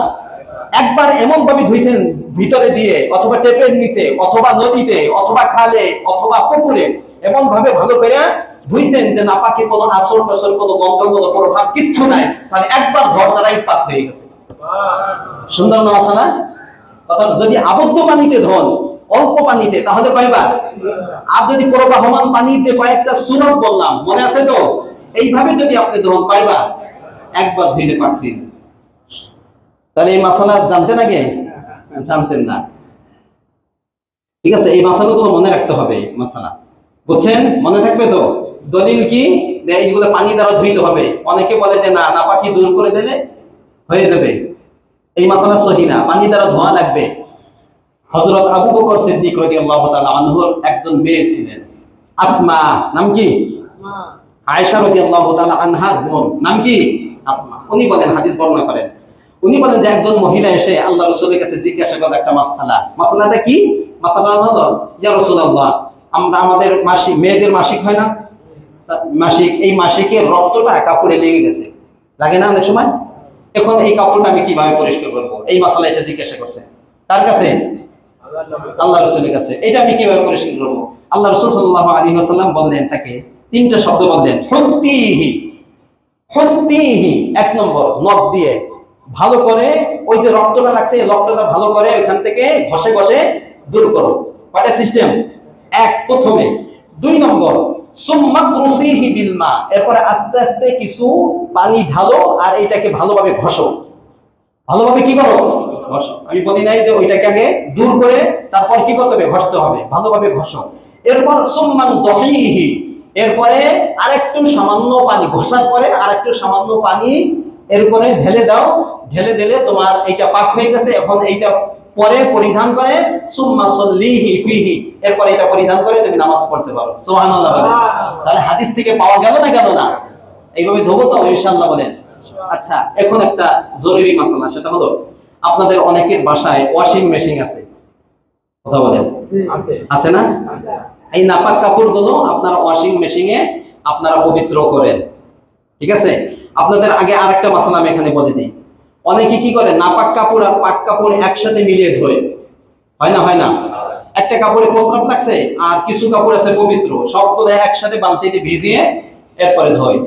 একবার এমন ভাবে ধুইছেন ভিতরে দিয়ে, অথবা টেপের নিচে, অথবা নদীতে, অথবা খালে, অথবা পুকুরে, এমন ভাবে ভালো করে ধুইছেন যে নাপাকি কোনো আসর টাসর, কোনো গন্ধ, কোনো প্রভাব কিচ্ছু নাই, তাহলে একবার ধোয়ার দ্বারাই পাক হয়ে গেছে। সুন্দর না মাসালা? যদি আবদ্ধ পানিতে ধোন, অল্প পানিতে, তাহলে কয়বার? আর যদি প্রবাহমান পানির যে কয়েকটা সুরত বললাম, মনে আছে তো? এইভাবে যদি আপনি ধোন, কয়বার? একবার ধুইলে পাক হয়ে গেছে। তাহলে এই মাসালা জানতেন আগে? জানতেন না। ঠিক আছে, এই মাসালাগুলো মনে রাখতে হবে। মাসালা বুঝছেন? মনে থাকবে তো? দলিল কি? এইগুলো পানি দ্বারা ধুইতে হবে। অনেকে বলে যে না, নাপাকি দূর করে দিলে হয়ে যাবে। এই মাসালা সহি না, পানি দ্বারা ধোয়া লাগবে। হযরত আবু বকর সিদ্দিক রাদিয়াল্লাহু তাআলা আনহুর একজন মেয়ে ছিলেন, আসমা। নাম কি? আয়েশা রাদিয়াল্লাহু তাআলা আনহার বোন। নাম কি? আসমা। উনি বলেন, হাদিস বর্ণনা করেন, উনি বলেন যে একজন মহিলা এসে আল্লাহ রাসূলের কাছে জিজ্ঞাসা করল একটা মাসআলা। মাসআলাটা কি? মাসআলা হলো, ইয়া রাসূলুল্লাহ, আমরা আমাদের মাসিক, মেয়েদের মাসিক হয় না? মাসিক, এই মাসিকের রক্তটা কাপড়ে লেগে গেছে, লাগে না অনেক সময়? এখন এই কাপড়টা আমি কিভাবে পরিষ্কার করব? এই মাসআলা এসে জিজ্ঞাসা করছে। কার কাছে? আল্লাহ রাসূলের কাছে। এটা আমি কিভাবে পরিষ্কার করব? আল্লাহ রাসূল সাল্লাল্লাহু আলাইহি ওয়াসাল্লাম বললেন, তাকে 3টা শব্দ বললেন। হুত্তিহি, হুত্তিহি, 1 নম্বর, নখ দিয়ে ভালো করে ওই যে রক্তটা লাগছে, এই রক্তটা ভালো করে ওখান থেকে ঘষে ঘষে দূর করো। কয়টা সিস্টেম? 1 প্রথমে। 2 নম্বর, সুম্মা কুরসিহি বিল মা, এরপর আস্তে আস্তে কিছু পানি ঢালো আর এটাকে ভালোভাবে ঘষো। ভালোভাবে কি করো? ঘষো। আমি বলি নাই যে ওইটাকে আগে দূর করে তারপর কি করতে হবে? ঘষতে হবে। ভালোভাবে ঘষো। এরপর সুম্মান দহিহি, এরপরে আরেকটু সামান্য পানি, ঘষার পরে আরেকটু সামান্য পানি এরপরে ঢেলে দাও। ঢেলে দিলে তোমার এইটা পাক হয়ে গেছে। এখন এইটা পরে পরিধান করে, সুম্মা সাল্লিহি ফিহি, এরপর এটা পরিধান করে তুমি নামাজ পড়তে পারো। সুবহানাল্লাহ বলেন। তাহলে হাদিস থেকে পাওয়া গেল না, গেল না? এইভাবে ধোবো তো ইনশাআল্লাহ বলেন। আচ্ছা, এখন একটা জরুরি মাসালা, সেটা হলো আপনাদের অনেকের বাসায় ওয়াশিং মেশিন আছে, কথা বলেন, আছে না? এই নাপাক কাপড়গুলো আপনারা ওয়াশিং মেশিনে আপনারা পবিত্র করেন, ঠিক আছে? আপনাদের আগে আরেকটা মাসালা আমি এখানে বলে দিই। অনেকে কি করে, নাপাক কাপড় আর পাক কাপড় একসাথে মিলিয়ে ধোয়, হয় না? হয় না? একটা কাপড়ে প্রস্রাব লাগছে আর কিছু কাপড় আছে পবিত্র, সবগুলো একসাথে বালতিতে ভিজিয়ে এরপরে ধোয়।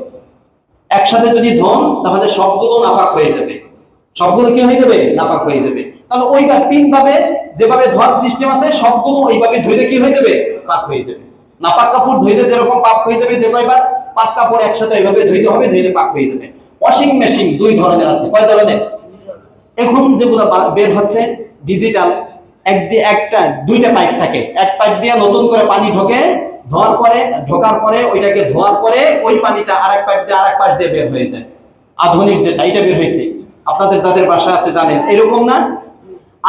একসাথে যদি ধোন তাহলে সবগুলো নাপাক হয়ে যাবে। সবগুলো কি হয়ে যাবে? নাপাক হয়ে যাবে। তাহলে ওইবার 3 ভাবে যেভাবে ধোয়ার সিস্টেম আছে, সবগুলো ওইভাবে ধুইলে কি হয়ে যাবে? পাক হয়ে যাবে। নাপাক কাপড় ধুইলে যেরকম পাক হয়ে যাবে, যে কয়বার পাক কাপড় একসাথে এইভাবে ধুইতে হবে, ধুইলে পাক হয়ে যাবে। ওয়াশিং মেশিন 2 ধরনের আছে। কয় ধরনের? এখন যেগুলো বের হচ্ছে ডিজিটাল, একটা 2টা পাইপ থাকে, এক পাইপ দিয়ে নতুন করে পানি ঢোকে, ধোয়ার পরে, ঢোকার পরে ওইটাকে ধোয়ার পরে ওই পানিটা আরেক পাইপ দিয়ে আরেক পাশ দিয়ে বের হয়ে যায়। আধুনিক যেটা, এটা বের হয়েছে, আপনাদের যাদের বাসা আছে জানেন, এরকম না?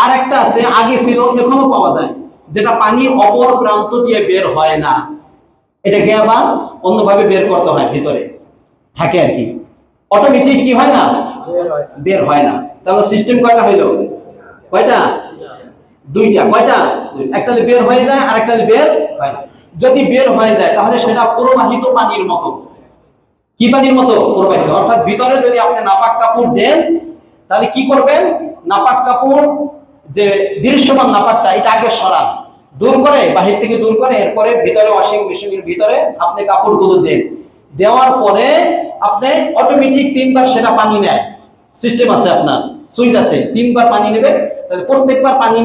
আর একটা আছে, আগে ছিল, এখনো পাওয়া যায়, যেটা পানি অপর প্রান্ত দিয়ে বের হয় না, এটাকে আবার অন্যভাবে বের করতে হয়, ভিতরে থাকে আর কি, অটোমেটিক কি হয় না? বের হয় না। তাহলে সিস্টেম কয়টা হইলো? কয়টা? 2টা। কয়টা? একটা বের হয়ে যায় আর একটা বের হয় না। যদি বের হয়ে যায় তাহলে সেটা প্রবাহিত পানির মতো। কি পানির মতো? প্রবাহিত। অর্থাৎ ভিতরে যদি আপনি নাপাক কাপড় দেন, তাহলে কি করবেন? নাপাক কাপড়, যে দৃশ্যমান নাপাকটা, এটা আগে সরান, দূর করে, বাহির থেকে দূর করে, এরপরে ভিতরে ওয়াশিং মেশিনের ভিতরে আপনি কাপড়গুলো দেন। দেওয়ার পরে আপনি অটোমেটিক 3 বার সেটা পানি নেয়, সিস্টেম আছে, আপনার সুইচ আছে, 3 বার পানি নেবে। তাহলে প্রত্যেকবার পানি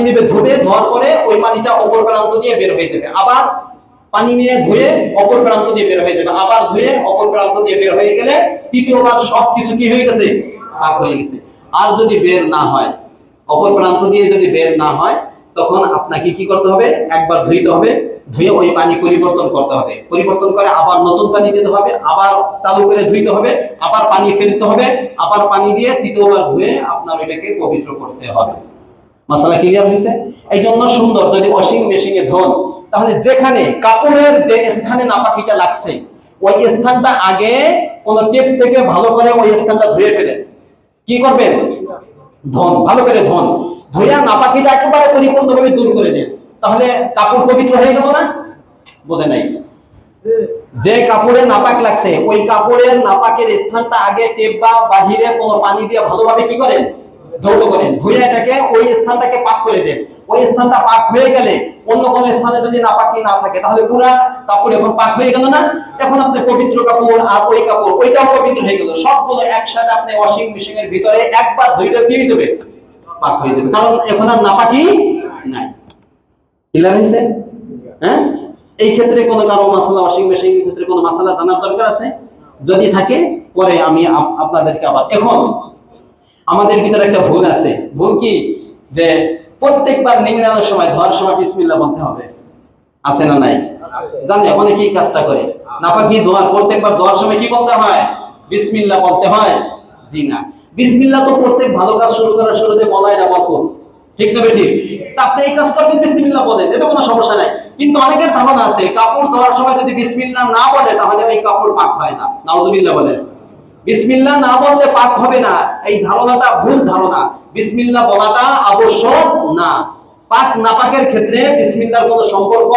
নেবে, ধুবে, ধোয়ার পরে ওই পানিটা অপর প্রান্ত দিয়ে বের হয়ে যাবে। আবার পানি নিয়ে ধুয়ে অপর প্রান্ত দিয়ে বের হয়ে যাবে, আবার ধুয়ে অপর প্রান্ত দিয়ে বের হয়ে গেলে 3য়বার সবকিছু কি হয়ে গেছে? পাক হয়ে গেছে। আর যদি বের না হয়, অপর প্রান্ত দিয়ে যদি বের না হয়, তখন আপনাকে কি করতে হবে, একবার ধুইতে হবে, ধুয়ে ওই পানি পরিবর্তন করতে হবে, পরিবর্তন করে আবার নতুন পানি দিতে হবে, আবার চালু করে ধুইতে হবে, আবার পানি ফেলতে হবে, আবার পানি দিয়ে তৃতীয়বার ধুয়ে আপনার ওইটাকে পবিত্র করতে হবে। মাসালা ক্লিয়ার হয়েছে? এই জন্য সুন্দর যদি ওয়াশিং মেশিনে ধোন, তাহলে যেখানে কাপড়ের যে স্থানে নাপাকিটা লাগছে ওই স্থানটা আগে কোন টেপ থেকে ভালো করে ওই স্থানটা ধুয়ে ফেলেন। কি করবেন? ধোন, ভালো করে ধোন, ধুইয়া নাপাকিটা একেবারে পরিপূর্ণভাবে দূর করে দেন। তাহলে কাপড় পবিত্র হয়ে গেল না? বোঝে নাই? যে কাপড়ে নাপাক লাগছে ওই কাপড়ের নাপাকের স্থানটা আগে টেপ বা বাহিরে কোনো পানি দিয়ে ভালোভাবে কি করেন? ধৌত করেন, ধুয়ে এটাকে ওই স্থানটাকে পাক করে দেন। ওই স্থানটা পাক হয়ে গেলে অন্য কোনো স্থানে যদি নাপাকি না থাকে তাহলে পুরা কাপড় এখন পাক হয়ে গেল না? এখন আপনি পবিত্র কাপড় আর ওই কাপড় ওইটাও পবিত্র হয়ে গেল, সবগুলো একসাথে আপনি ওয়াশিং মেশিনের ভিতরে একবার ধুইলে কি হয়ে যাবে? পাক হয়ে যাবে, কারণ এখন আর নাপাকি নাই। ক্লিয়ার হয়েছে? হ্যাঁ, এই ক্ষেত্রে কোনো কারো মাসালা, ওয়াশিং মেশিনের ক্ষেত্রে কোনো মাসালা জানার দরকার আছে? যদি থাকে পরে আমি আপনাদেরকে আবার। এখন আমাদের ভিতরে একটা ভুল আছে, ভুল কি? যে প্রত্যেকবার নিংড়ানোর সময়, ধোয়ার সময় বিসমিল্লাহ বলতে হবে, আছে না নাই? জানে অনেকে এই কাজটা করে, নাপাকি ধোয়ার প্রত্যেকবার ধোয়ার সময় কি বলতে হয়? বিসমিল্লাহ বলতে হয়? জি না, বিসমিল্লাহ তো প্রত্যেক ভালো কাজ শুরু করার শুরুতে বলা, এটা বরকত, ঠিক না বেঠিক? তা আপনি এই কাজ করবেন, বিসমিল্লাহ বলেন, এতে কোনো সমস্যা নাই। কিন্তু অনেকের ধারণা আছে কাপড় ধোয়ার সময় যদি বিসমিল্লাহ না বলে তাহলে ওই কাপড় পাক হয় না। নাউজুবিল্লাহ বলেন। বিসমিল্লাহ না বললে পাক হবে না, এই ধারণাটা ভুল ধারণা। বিসমিল্লাহ বলাটা আবশ্যক না। পাক নাপাকের ক্ষেত্রে বিসমিল্লাহর কোনো সম্পর্ক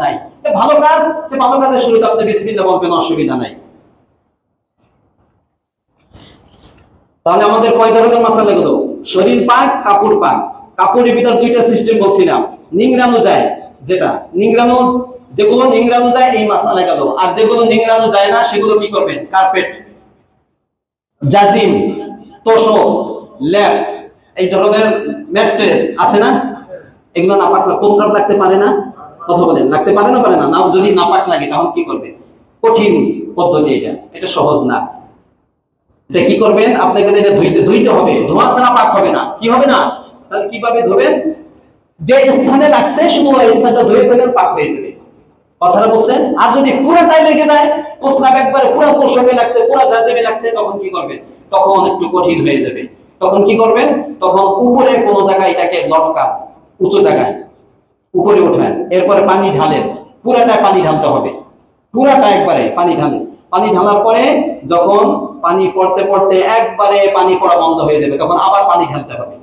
নাই। ভালো কাজ, সে ভালো কাজের শুরুতে আপনি বিসমিল্লাহ বলবেন, অসুবিধা নাই। তাহলে আমাদের কয় ধরনের মাসালা গেল? শরীর পাক, কাপড় পাক। কাপড়ের ভিতর দুইটা সিস্টেম বলছিলাম, নিংড়ানো যায়, যেটা নিংড়ানো, যেগুলো নিংড়ানো যায় এই মাসালা গেল। আর যেগুলো নিংড়ানো যায় না সেগুলো কি করবেন? কার্পেট, জাজিম, তোশক, ল্যাপ, এই ধরনের ম্যাট্রেস আছে না? এগুলো নাপাক, প্রস্রাব লাগতে পারে না? কথা বলেন, লাগতে পারে না? পারে না? না, যদি নাপাক লাগে তখন কি করবে? কঠিন পদ্ধতি এটা, এটা সহজ না। এটা কি করবেন? আপনাকে এটা ধুইতে হবে, ধোয়া ছাড়া পাক হবে না। কি হবে না? তাহলে কিভাবে ধোবেন? যে স্থানে লাগছে শুধু ওই স্থানটা ধুয়ে ফেলেন, পাক হয়ে যাবে। কথাটা বুঝছেন? আর যদি পুরোটাই লেগে যায়, প্রস্রাব একবারে পুরো তোষকে লাগছে, পুরো জাজিমে লাগছে, তখন কি করবেন? তখন একটু কঠিন হয়ে যাবে। তখন কি করবেন? তখন উপরে কোনো জায়গায় এটাকে লটকান, উঁচু জায়গায় উপরে উঠান, এরপরে পানি ঢালেন, পুরাটা পানি ঢালতে হবে, পুরাটা একবারে পানি ঢালেন। পানি ঢালার পরে যখন পানি পড়তে পড়তে একবারে পানি পড়া বন্ধ হয়ে যাবে, তখন আবার পানি ঢালতে হবে।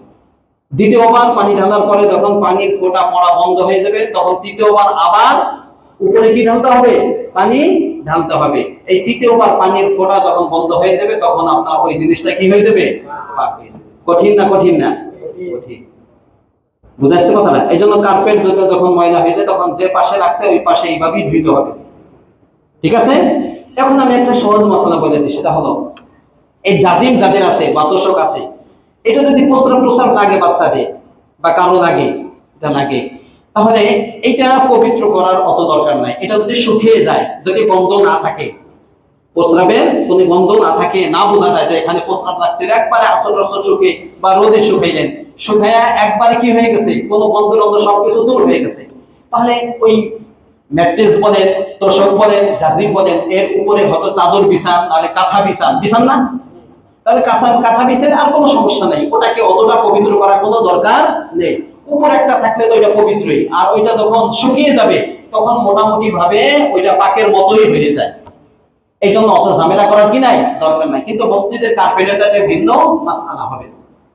দ্বিতীয়বার পানি ঢালার পরে যখন পানির ফোঁটা পড়া বন্ধ হয়ে যাবে, তখন তৃতীয়বার আবার উপরে কি ঢালতে হবে? পানি ঢালতে হবে। এই তৃতীয়বার পানির ফোঁটা যখন বন্ধ হয়ে যাবে তখন আপনার ওই জিনিসটা কি হয়ে যাবে? কঠিন না? কঠিন না? কঠিন। বুঝাচ্ছে কথাটা? এই জন্য কার্পেট যখন ময়লা হয়ে যায় তখন যে পাশে লাগছে ওই পাশে এইভাবেই ধুইতে হবে, ঠিক আছে? এখন আমি একটা সহজ মশলা বলে দিই, সেটা হলো এই জাজিম যাদের আছে বা তোষক আছে, এটা যদি প্রস্রাব লাগে বাচ্চাদের বা কারো লাগে, এটা লাগে, তাহলে এটা পবিত্র করার অত দরকার নাই। এটা যদি শুকিয়ে যায়, যদি গন্ধ না থাকে, প্রস্রাবের কোনো গন্ধ না থাকে, না বোঝা যায় যে এখানে প্রস্রাব লাগছে, একবারে আসর রসর শুকে বা রোদে শুকাইলেন, শুকাইয়া একবারে কি হয়ে গেছে, কোনো গন্ধ রন্ধ সবকিছু দূর হয়ে গেছে, তাহলে ওই ম্যাট্রেস বলেন, তোষক বলেন, জাজিম বলেন, এর উপরে হয়তো চাদর বিছান, তাহলে কাঁথা বিছান না, তাহলে কাঁথা বিছান, আর কোনো সমস্যা নেই, ওটাকে অতটা পবিত্র করার কোনো দরকার নেই। উপর একটা থাকলে তো ওইটা পবিত্রই, আর ওইটা যখন শুকিয়ে যাবে তখন মোটামুটি ভাবে ওইটা পাকের মতোই হয়ে যায়। এই জন্য অত ঝামেলা করার কি নাই, দরকার নাই। কিন্তু মসজিদের কার্পেটটা ভিন্ন মাসালা হবে,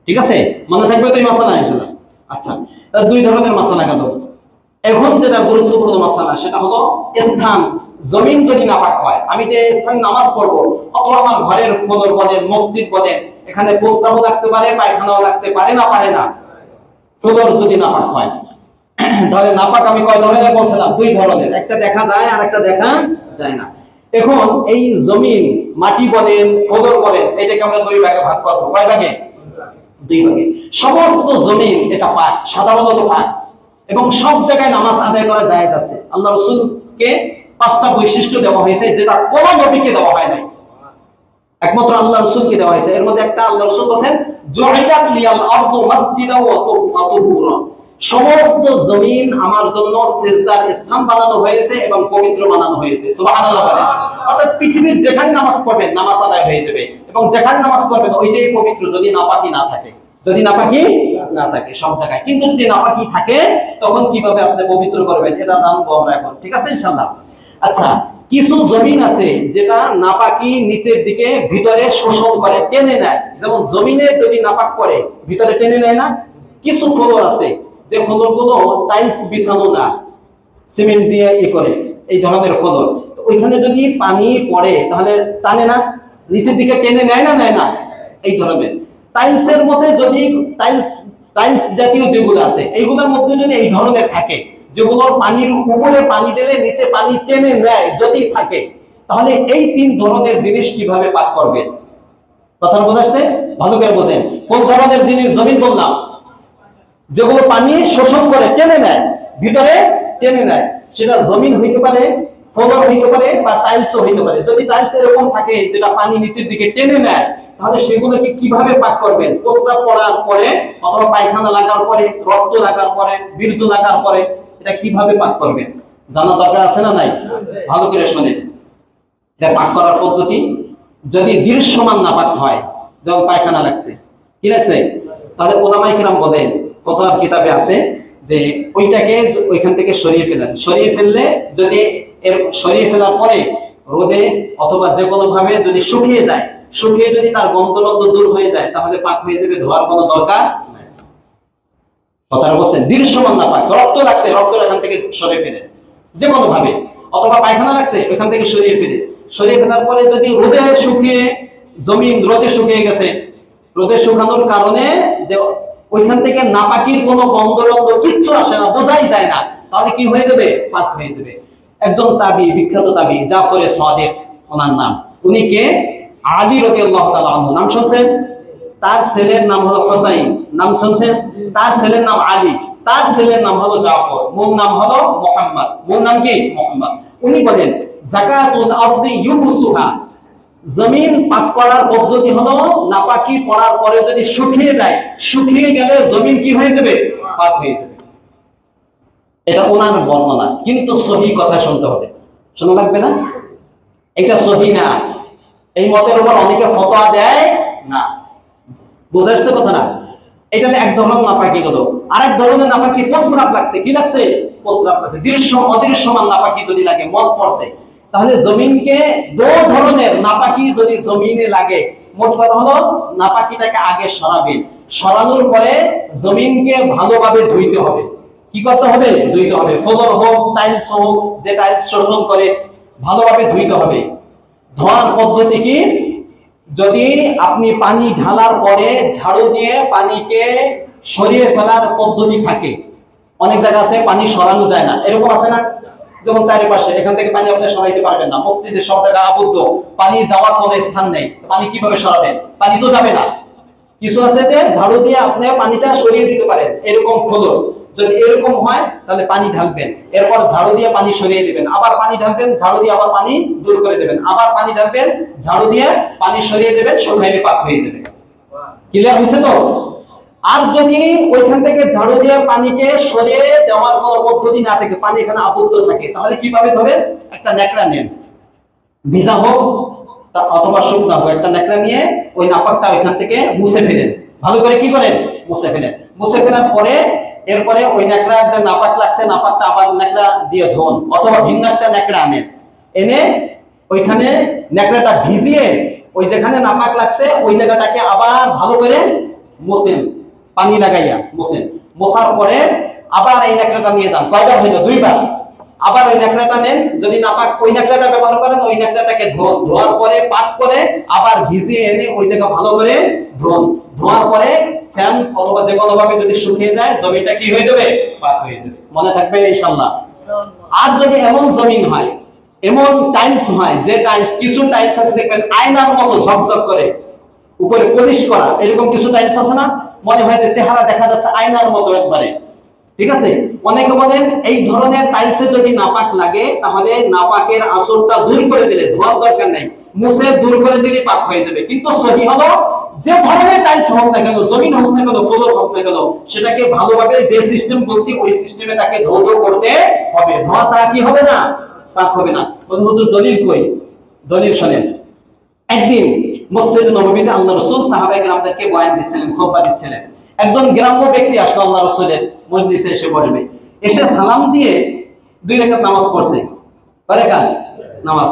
ঠিক আছে? মনে থাকবে তো এই মাসালা ইনশাআল্লাহ। আচ্ছা, দুই ধরনের মাসালা গেল। এখন যেটা গুরুত্বপূর্ণ মাসালা সেটা হলো স্থান, জমিন যদি নাপাক হয়, আমি যে স্থানে নামাজ পড়বো অথবা আমার ঘরের ফ্লোর বলেন, মসজিদ বলেন, এখানে প্রস্রাবও লাগতে পারে, পায়খানাও লাগতে পারে না? পারে না? ফ্লোর যদি নাপাক হয়, তাহলে নাপাক আমি কয় ধরনের বলছিলাম? দুই ধরনের, একটা দেখা যায় আর একটা দেখা যায় না। এখন এই জমিন, মাটি বলেন, ফ্লোর বলেন, এটাকে আমরা দুই ভাগে ভাগ করবো। কয় ভাগে? দুই ভাগে। সমস্ত জমিন এটা পাক, সাধারণত পাক, এবং সব জায়গায় নামাজ আদায় করা জায়েজ আছে। আল্লাহ রাসূলকে 5টা বৈশিষ্ট্য দেওয়া হয়েছে যেটা কোন নবীকে দেওয়া হয় নাই, একমাত্র আল্লাহ রাসূলকে দেওয়া হয়েছে। এর মধ্যে একটা আল্লাহ রাসূল বলেন, জুইলাত লিয়াল আরদু মাসজিদাও ওয়া তুহুরা, সমস্ত জমিন আমার জন্য সিজদার স্থান বানানো হয়েছে এবং পবিত্র বানানো হয়েছে। সুবহানাল্লাহ বলেন। অর্থাৎ পৃথিবীর যেখানে নামাজ পড়বেন নামাজ আদায় হয়ে যাবে, এবং যেখানে নামাজ পড়বেন ওইটাই পবিত্র, যদি নাপাকি না থাকে, যদি নাপাকি না থাকে সব জায়গায়। কিন্তু যদি নাপাকি থাকে তখন কিভাবে আপনি পবিত্র করবেন এটা জানবো আমরা এখন, ঠিক আছে ইনশাআল্লাহ। আচ্ছা, কিছু জমিন আছে যেটা নাপাকি নিচের দিকে ভিতরে শোষণ করে, টেনে নেয়। যেমন জমিনে যদি নাপাক পড়ে ভিতরে টেনে নেয় না। কিছু ফ্লোর আছে যে ফ্লোর গুলো টাইলস বিছানো না, সিমেন্ট দিয়ে করে, এই ধরনের ফ্লোর, ওইখানে যদি পানি পড়ে তাহলে টানে না, নিচের দিকে টেনে নেয় না, নেয় না, এই ধরনের। টাইলসের মধ্যে যদি টাইলস জাতীয় যেগুলো আছে এইগুলোর মধ্যে যদি এই ধরনের থাকে, যেগুলোর পানির উপরে পানি দিলে নিচে পানি টেনে নেয় যদি থাকে, তাহলে এই তিন ধরনের জিনিস কিভাবে পাক করবেন? কথা বোঝাচ্ছে? ভালো করে বোঝেন। কোন ধরনের জিনিস? জমিন বললাম, যেগুলো পানি শোষণ করে টেনে নেয়, ভিতরে টেনে নেয়, সেটা জমিন হইতে পারে, ফ্লোর হইতে পারে, বা টাইলসও হইতে পারে। যদি টাইলস এরকম থাকে যেটা পানি নিচের দিকে টেনে নেয়, তাহলে সেগুলোকে কিভাবে পাক করবেন? প্রস্রাব পড়ার পরে অথবা পায়খানা লাগার পরে, রক্ত লাগার পরে, বীর্য লাগার পরে, এটা কিভাবে পাক করবেন জানা দরকার আছে না নাই? ভালো করে শুনেন। এটা পাক করার পদ্ধতি, যদি দৃশ্যমান নাপাক হয়, যেমন পায়খানা লাগছে, কি লাগছে, তাহলে ওলামায়ে কেরাম বলেন, ফতোয়ার কিতাবে আছে যে ওইটাকে ওইখান থেকে সরিয়ে ফেলেন। সরিয়ে ফেললে যদি সরিয়ে ফেলার পরে রোদে অথবা যে কোনো ভাবে যদি শুকিয়ে যায়, শুকিয়ে যদি তার গন্ধ দূর হয়ে যায়, তাহলে পাক হয়ে যাবে, ধোয়ার কোনো দরকার নাই। কথাটা বলছেন? দৃশ্যমান নাপাক, রক্ত লাগছে, রক্ত এখান থেকে সরিয়ে ফেলেন যে কোনো ভাবে, অথবা পায়খানা লাগছে ওইখান থেকে সরিয়ে ফেলেন। সরিয়ে ফেলার পরে যদি রোদে শুকিয়ে, জমিন রোদে শুকিয়ে গেছে, রোদে শুকানোর কারণে যে ওইখান থেকে নাপাকির কোনো গন্ধ কিচ্ছু আসে না, বোঝাই যায় না, তাহলে কি হয়ে যাবে? পাক হয়ে যাবে। একজন তাবি, বিখ্যাত তাবি জাফর সাদিক ওনার নাম, উনি কে? আলী রাদিয়াল্লাহু তাআলা আনহু, নাম শুনছেন? তার ছেলের নাম হলো হোসাইন, নাম শুনছেন? তার ছেলের নাম আলী, তার ছেলের নাম হলো জাফর, মূল নাম হলো মুহাম্মদ। মূল নাম কি? মুহাম্মদ। উনি বলেন যাকাতুল আরদি ইউবসুহা, জমিন পাক করার পদ্ধতি হলো নাপাকি পড়ার পরে যদি শুকিয়ে যায়, শুকিয়ে গেলে জমিন কি হয়ে যাবে? পাক হয়ে যাবে। এটা ওনার বর্ণনা, কিন্তু সহি কথা শুনতে হবে, শোনা লাগবে না? এটা সহি না, এই মতের উপর অনেকে ফতোয়া দেয় না, বুঝা যাচ্ছে কথা না? এটাতে এক ধরনের নাপাকি হলো। আরেক ধরনের নাপাকি প্রস্রাব লাগছে, কি লাগছে? প্রস্রাব লাগছে। অদৃশ্যমান নাপাকি যদি লাগে, মদ পড়ছে, তাহলে জমিনকে দো ধরনের নাপাকি যদি জমিনে লাগে, মোট কথা হলো নাপাকিটাকে আগে সরাবেন, সরানোর পরে জমিনকে ভালোভাবে ধুইতে হবে। কি করতে হবে? ধুইতে হবে। ফ্লোর হোক, টাইলস হোক, যে টাইলস শোষণ করে, ভালোভাবে ধুইতে হবে। ধোয়ার পদ্ধতি কি? যদি আপনি পানি ঢালার পরে ঝাড়ু দিয়ে পানিকে সরিয়ে ফেলার পদ্ধতি থাকে, অনেক জায়গা আছে পানি সরানো যায় না, এরকম আছে না? যেমন চারিপাশে এখান থেকে পানি আপনি সরাইতে পারবেন না, মসজিদের সব জায়গা আবদ্ধ, পানি যাওয়ার কোনো স্থান নেই, পানি কিভাবে সরাবেন? পানি তো যাবে না। কিছু আছে যে ঝাড়ু দিয়ে আপনি পানিটা সরিয়ে দিতে পারেন, এরকম ফ্লোর যদি এরকম হয় তাহলে পানি ঢালবেন, এরপর ঝাড়ু দিয়ে পানি সরিয়ে দিবেন, আবার পানি ঢালবেন, ঝাড়ু দিয়ে আবার পানি দূর করে দেবেন, আবার পানি ঢালবেন, ঝাড়ু দিয়ে পানি সরিয়ে দেবেন, শুকাইলে পাক হয়ে যাবে। ক্লিয়ার হয়েছে তো? আর যদি ওইখান থেকে ঝাড়ু দিয়ে পানিকে সরিয়ে দেওয়ার কোনো পদ্ধতি না থাকে, পানি এখানে আবদ্ধ থাকে, তাহলে কিভাবে ধরেন? একটা ন্যাকড়া নেন, ভিজা হোক অথবা শুকনা হোক, একটা ন্যাকড়া নিয়ে ওই নাপাকটা ওইখান থেকে মুছে ফেলেন, ভালো করে কি করেন? মুছে ফেলেন। মুছে ফেলার পরে এরপরে ওই ন্যাকড়ার যে নাপাক লাগছে, নাপাকটা আবার ন্যাকড়া দিয়ে ধোন, অথবা ভিন্ন একটা ন্যাকড়া আনেন, এনে ওইখানে ন্যাকড়াটা ভিজিয়ে ওই যেখানে নাপাক লাগছে ওই জায়গাটাকে আবার ভালো করে মুছেন, পানি লাগাইয়া মুছেন। মোছার পরে আবার এই ন্যাকড়াটা নিয়ে যান, কয়বার হইল? দুইবার। আবার ওই ন্যাকড়াটা নেন, যদি নাপাক ওই ন্যাকড়াটা ব্যবহার করেন, ওই ন্যাকড়াটাকে ধোন, ধোয়ার পরে পাক করে আবার ভিজিয়ে এনে ওই জায়গা ভালো করে ধোন, ধোয়ার পরে ফ্যান অথবা যে কোনো ভাবে যদি শুকিয়ে যায়, জমিটা কি হয়ে যাবে? পাক হয়ে যাবে। মনে থাকবে ইনশাআল্লাহ। আর যদি এমন জমিন হয়, এমন টাইলস হয়, যে টাইলস, কিছু টাইলস আছে দেখবেন আয়নার মতো ঝকঝক করে, উপরে পলিশ করা, এরকম কিছু টাইলস আছে না, মনে হয় যে চেহারা দেখা যাচ্ছে আয়নার মতো একবারে, ঠিক আছে? অনেকে বলেন এই ধরনের টাইলসে যদি নাপাক লাগে, তাহলে নাপাকের আসরটা দূর করে দিলে, ধোয়ার দরকার নাই, মুছে দূর করে দিলে পাক হয়ে যাবে। কিন্তু সহি হলো যে ধরনের টাইলস হোক না কেন, জমিন হোক না কেন, ফ্লোর হোক না কেন, সেটাকে ভালোভাবে যে সিস্টেম বলছি ওই সিস্টেমে তাকে ধৌত করতে হবে। ধোয়া ছাড়া কি হবে না? পাক হবে না। হুজুর দলিল কই? দলিল শুনেন। একদিন মসজিদ নববীতে আল্লাহ রাসূল সাহাবায়ে কেরামদেরকে বয়ান দিচ্ছিলেন, খুতবা দিচ্ছিলেন। একজন গ্রাম্য ব্যক্তি আসলো আল্লাহ রাসূলের মজলিসে এসে বসবে। এসে সালাম দিয়ে 2 রাকাত নামাজ পড়ছে। কয় রাকাত?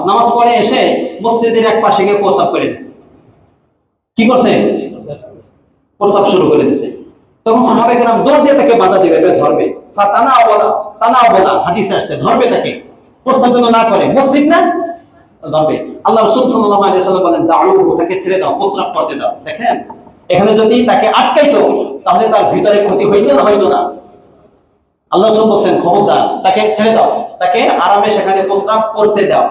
নামাজ পড়ে এসে মসজিদের এক পাশে গিয়ে প্রস্রাব করে দিয়েছে। কি করছে? প্রস্রাব শুরু করে দিয়েছে। তখন সাহাবায়ে কেরাম দৌড় দিয়ে তাকে বাধা দিবে, ধরবে। তানাওয়ালা হাদিসে আসছে, ধরবে তাকে, প্রস্রাব যেন না করে, মসজিদ না, ধরবে। আল্লাহ রাসূল সাল্লাল্লাহু আলাইহি ওয়াসাল্লাম বলেন দাউহু, তাকে ছেড়ে দাও, প্রস্রাব করতে দাও। দেখেন এখানে যদি তাকে আটকাইতো তাহলে তার ভিতরে ক্ষতি হইতো না হইতো না? আল্লাহ রাসূল বলেন খবরদার, তাকে ছেড়ে দাও, তাকে আরামে সেখানে প্রস্রাব করতে দাও।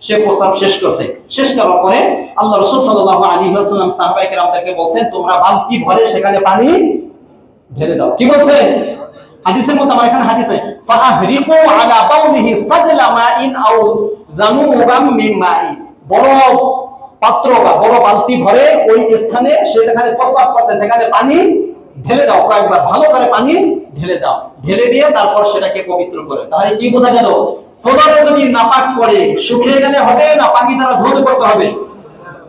সে প্রস্রাব শেষ করছে। শেষ করার পরে আল্লাহ রাসূল সাল্লাল্লাহু আলাইহি ওয়াসাল্লাম সাহাবায়ে কেরামদেরকে বলেন তোমরা বালতি ভরে সেখানে পানি ঢেলে দাও। কি বলছে হাদিসের মধ্যে? আমার এখানে হাদিসে ফাহরিকু আলা বাউলিহি সাদলা মাইন আও জানুবাম মিন মাই, বড় পাত্র বা বড় বালতি ভরে ওই স্থানে সে যেখানে প্রস্রাব করছে সেখানে পানি ঢেলে দাও, কয়েকবার ভালো করে পানি ঢেলে দাও। ঢেলে দিয়ে তারপর সেটাকে পবিত্র করে। তাহলে কি বোঝা গেল? ফ্লোরে যদি নাপাক পড়ে শুকিয়ে গেলে হবে না, পানি দ্বারা ধৌত করতে হবে।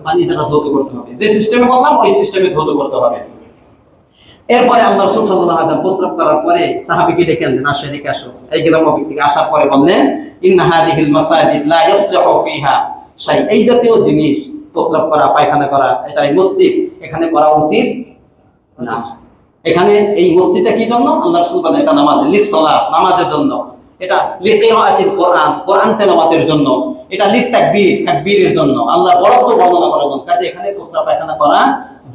পানি দ্বারা ধৌত করতে হবে, যে সিস্টেমে বললাম ওই সিস্টেমে ধৌত করতে হবে। এরপরে আল্লাহ রাসূল সাল্লাল্লাহু আলাইহি ওয়াসাল্লাম প্রস্রাব করার পরে সাহাবীকে ডেকে আনলেন, আসো এদিকে আসো। এই গ্রাম্য ব্যক্তিকে আসার পরে বললেন ইন্না হাযিহিল মাসাজিদ লা ইসলিহু ফিহা শাই, এই জাতীয় জিনিস প্রস্রাব করা, পায়খানা করা, এটা মসজিদ, এখানে করা উচিত না। এখানে এই মসজিদটা কি জন্য? আল্লাহ রাসূল বলেন এটা নামাজ, লিসসালাত, নামাজের জন্য। এটা লিকিরাআতিল কোরআন, কোরআন তেলাওয়াতের জন্য। এটা লিতাকবীর, তাকবীরের জন্য, আল্লাহর বরত্ব বর্ণনা করার জন্য। কাজে এখানে প্রস্রাব পায়খানা করা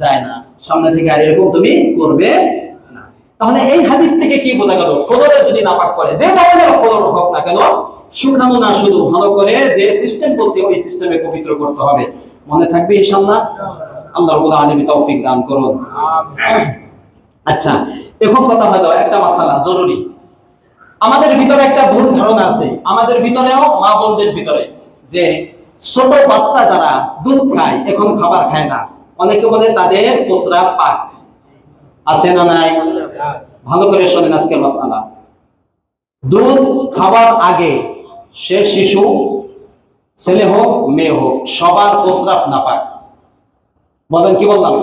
যায় না। সামনে থেকে আর এরকম তুমি করবে না। তাহলে এই হাদিস থেকে কি বোঝা গেল? ফ্লোরে যদি নাপাক করে, যে ধরনের ফ্লোর হোক না কেন, শুকনানো না, শুধু ভালো করে যে সিস্টেম বলছি ওই সিস্টেমে পবিত্র করতে হবে। মনে থাকবে ইনশাআল্লাহ? আল্লাহ রাব্বুল আলামিন তৌফিক দান করুন। আচ্ছা, এখন কথা হলো একটা মাসালা জরুরি। আমাদের ভিতরে একটা ভুল ধারণা আছে, আমাদের ভিতরেও মা বোনদের ভিতরে, যে ছোট বাচ্চা যারা দুধ খায় এখন খাবার খায় না, অনেকে বলে তাদের প্রস্রাব পাক। আছে না নাই? ভালো করে শোনেন আজকের মাসালা। দুধ খাবার আগে সে শিশু, ছেলে হোক মেয়ে হোক, সবার প্রস্রাব নাপাক। বলেন কি বললাম?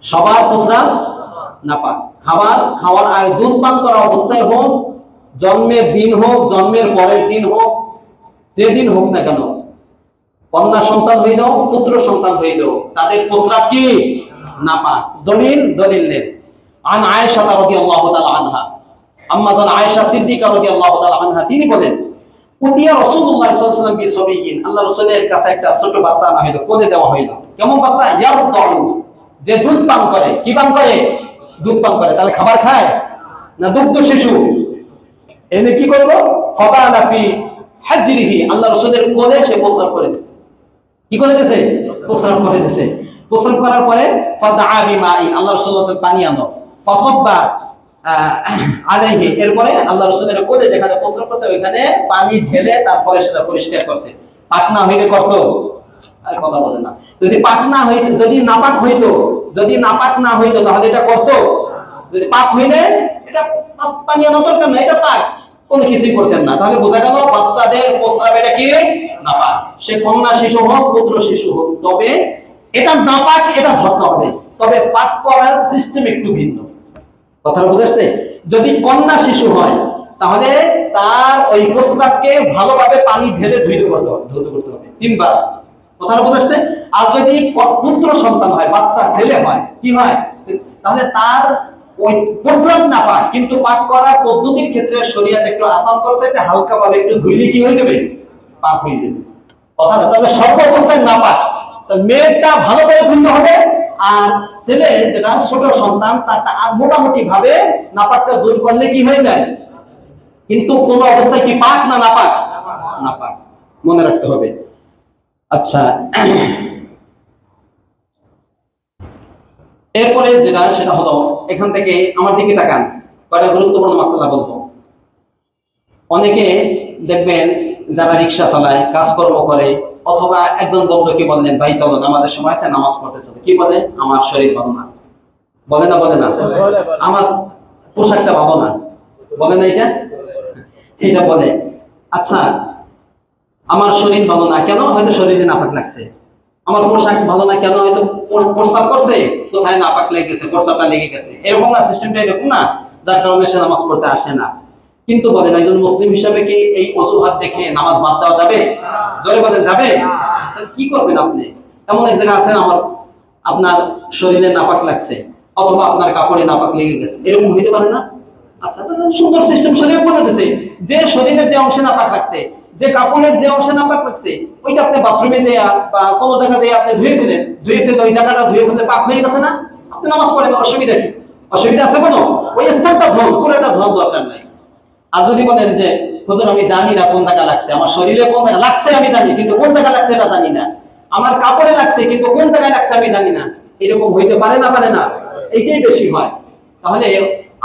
সবার প্রস্রাব নাপাক। খাবার খাওয়ার আগে, দুধ পান করা অবস্থায় হোক, জন্মের দিন হোক, জন্মের পরের দিন হোক, যেদিন হোক না কেন, কন্যা সন্তান হইল, পুত্র সন্তান হইল, তাদের প্রস্রাব কি? নাপাক। দলিল নেন। আন আয়েশা রাদিয়াল্লাহু তাআলা আনহা, আম্মা জান আয়েশা সিদ্দিকা রাদিয়াল্লাহু তাআলা আনহা, তিনি বলেন উতিয়া রাসূলুল্লাহ সাল্লাল্লাহু আলাইহি ওয়াসাল্লাম বিসাবিয়িন, আল্লাহ রাসূলের কাছে একটা ছোট বাচ্চা আনা হইল, কোলে দেওয়া হইল। কেমন বাচ্চা? ইয়ারদাউ, যে দুধ পান করে। কি পান করে? দুধ পান করে। তাহলে খাবার খায় না? দুগ্ধ শিশু। এনে কি করলো? ফাবালা ফি হাজরিহি, আল্লাহ রাসূলের কোলে সে প্রস্রাব করে দিয়েছে। কি করে দিয়েছে? প্রস্রাব করে দিয়েছে। প্রস্রাব করার পরে ফাদআ বিমাইন, আল্লাহ রাসূল বলেন পানি আনো। ফাসাব্বা আলাইহি, এরপরে আল্লাহ রাসূলের কোলে যেখানে প্রস্রাব করছে ওইখানে পানি ঢেলে তারপরে সেটা পরিষ্কার করছে। পাক না হইলে করত? আর কথা বলেন না। যদি পাক না হইতো, যদি নাপাক হইতো, তাহলে এটা করত? যদি পাক হইলে এটা পানি আনা দরকার না, এটা পাক, কোনো কিছুই করতেন না। তাহলে বোঝা গেল বাচ্চাদের প্রস্রাব এটা কি? নাপাক। সে কন্যা শিশু হোক, পুত্র শিশু হোক, তবে এটা নাপাক, এটা ধরতে হবে। তবে পাক করার সিস্টেম একটু ভিন্ন। কথাটা বুঝাচ্ছে? যদি কন্যা শিশু হয় তাহলে তার ওই প্রস্রাবকে ভালোভাবে পানি ঢেলে ধৌত করতে হবে 3 বার। কথাটা বুঝাচ্ছে? আর যদি পুত্র সন্তান হয়, বাচ্চা ছেলে হয়, কি হয়? তাহলে তার ওই প্রস্রাব না পাক, কিন্তু পাক করার পদ্ধতির ক্ষেত্রে শরীয়ত একটু আসান করছে, যে হালকা ভাবে একটু ধুইলে কি হয়ে যাবে? পাক হয়ে যাবে। কথাটা তাহলে সর্ব অবস্থায় না পাক। মেয়েটা ভালো করে ধুইতে হবে, আর ছেলে যেটা ছোট সন্তান তারটা মোটামুটি ভাবে নাপাকটা দূর করলে কি হয়ে যায়? কিন্তু কোন অবস্থায় কি পাক না নাপাক? নাপাক, মনে রাখতে হবে। আচ্ছা, এরপরে যেটা সেটা হলো, এখান থেকে আমার দিকে তাকান, কয়টা গুরুত্বপূর্ণ মাসালা বলবো। অনেকে দেখবেন যারা রিকশা চালায়, কাজকর্ম করে, অথবা একজন বন্ধুকে বললেন ভাই চলো নামাজের সময় আছে নামাজ পড়তে চলো, কি বলে? আমার শরীর ভালো না, বলে না? বলে না? আমার পোশাকটা ভালো না, বলে না? এটা বলে। আচ্ছা, আমার শরীর ভালো না কেন? হয়তো শরীরে নাপাক লাগছে। আমার পোশাক ভালো না কেন? হয়তো প্রস্রাব করছে, কোথায় নাপাক লেগে গেছে, প্রস্রাবটা লেগে গেছে, এরকম না? সিস্টেমটা এরকম না, যার কারণে সে নামাজ পড়তে আসে না। কিন্তু বলেন একজন মুসলিম হিসাবে কি এই অজুহাত দেখে নামাজ বাদ দেওয়া যাবে? জোরে বলেন, যাবে? তাহলে কি করবেন আপনি? এমন এক জায়গা আছে আপনার শরীরে নাপাক লাগছে অথবা আপনার কাপড়ে নাপাক লেগে গেছে, এরকম হইতে পারে না? আচ্ছা, সুন্দর সিস্টেম শরীয়ত বলে দিয়েছে যে শরীরের যে অংশে নাপাক লাগছে, যে কাপড়ের যে অংশে নাপাক লাগছে, ওইটা আপনি বাথরুমে যেয়ে বা কোনো জায়গা যেয়ে আপনি ধুয়ে ফেলে ওই জায়গাটা ধুয়ে ফেলে পাক হয়ে গেছে না, আপনি নামাজ পড়েন, অসুবিধা কি? অসুবিধা আছে কোনো? ওই স্থানটা ধোন, পুরোটা ধোন, দরকার নাই। আর যদি বলেন যে হুজুর আমি জানি না কোন জায়গা লাগছে, আমার শরীরে কোন জায়গা লাগছে আমি জানি কিন্তু কোন জায়গা লাগছে এটা জানি না, আমার কাপড়ে লাগছে কিন্তু কোন জায়গায় লাগছে আমি জানি না, এরকম হইতে পারে না? পারে না? এইটাই বেশি হয়। তাহলে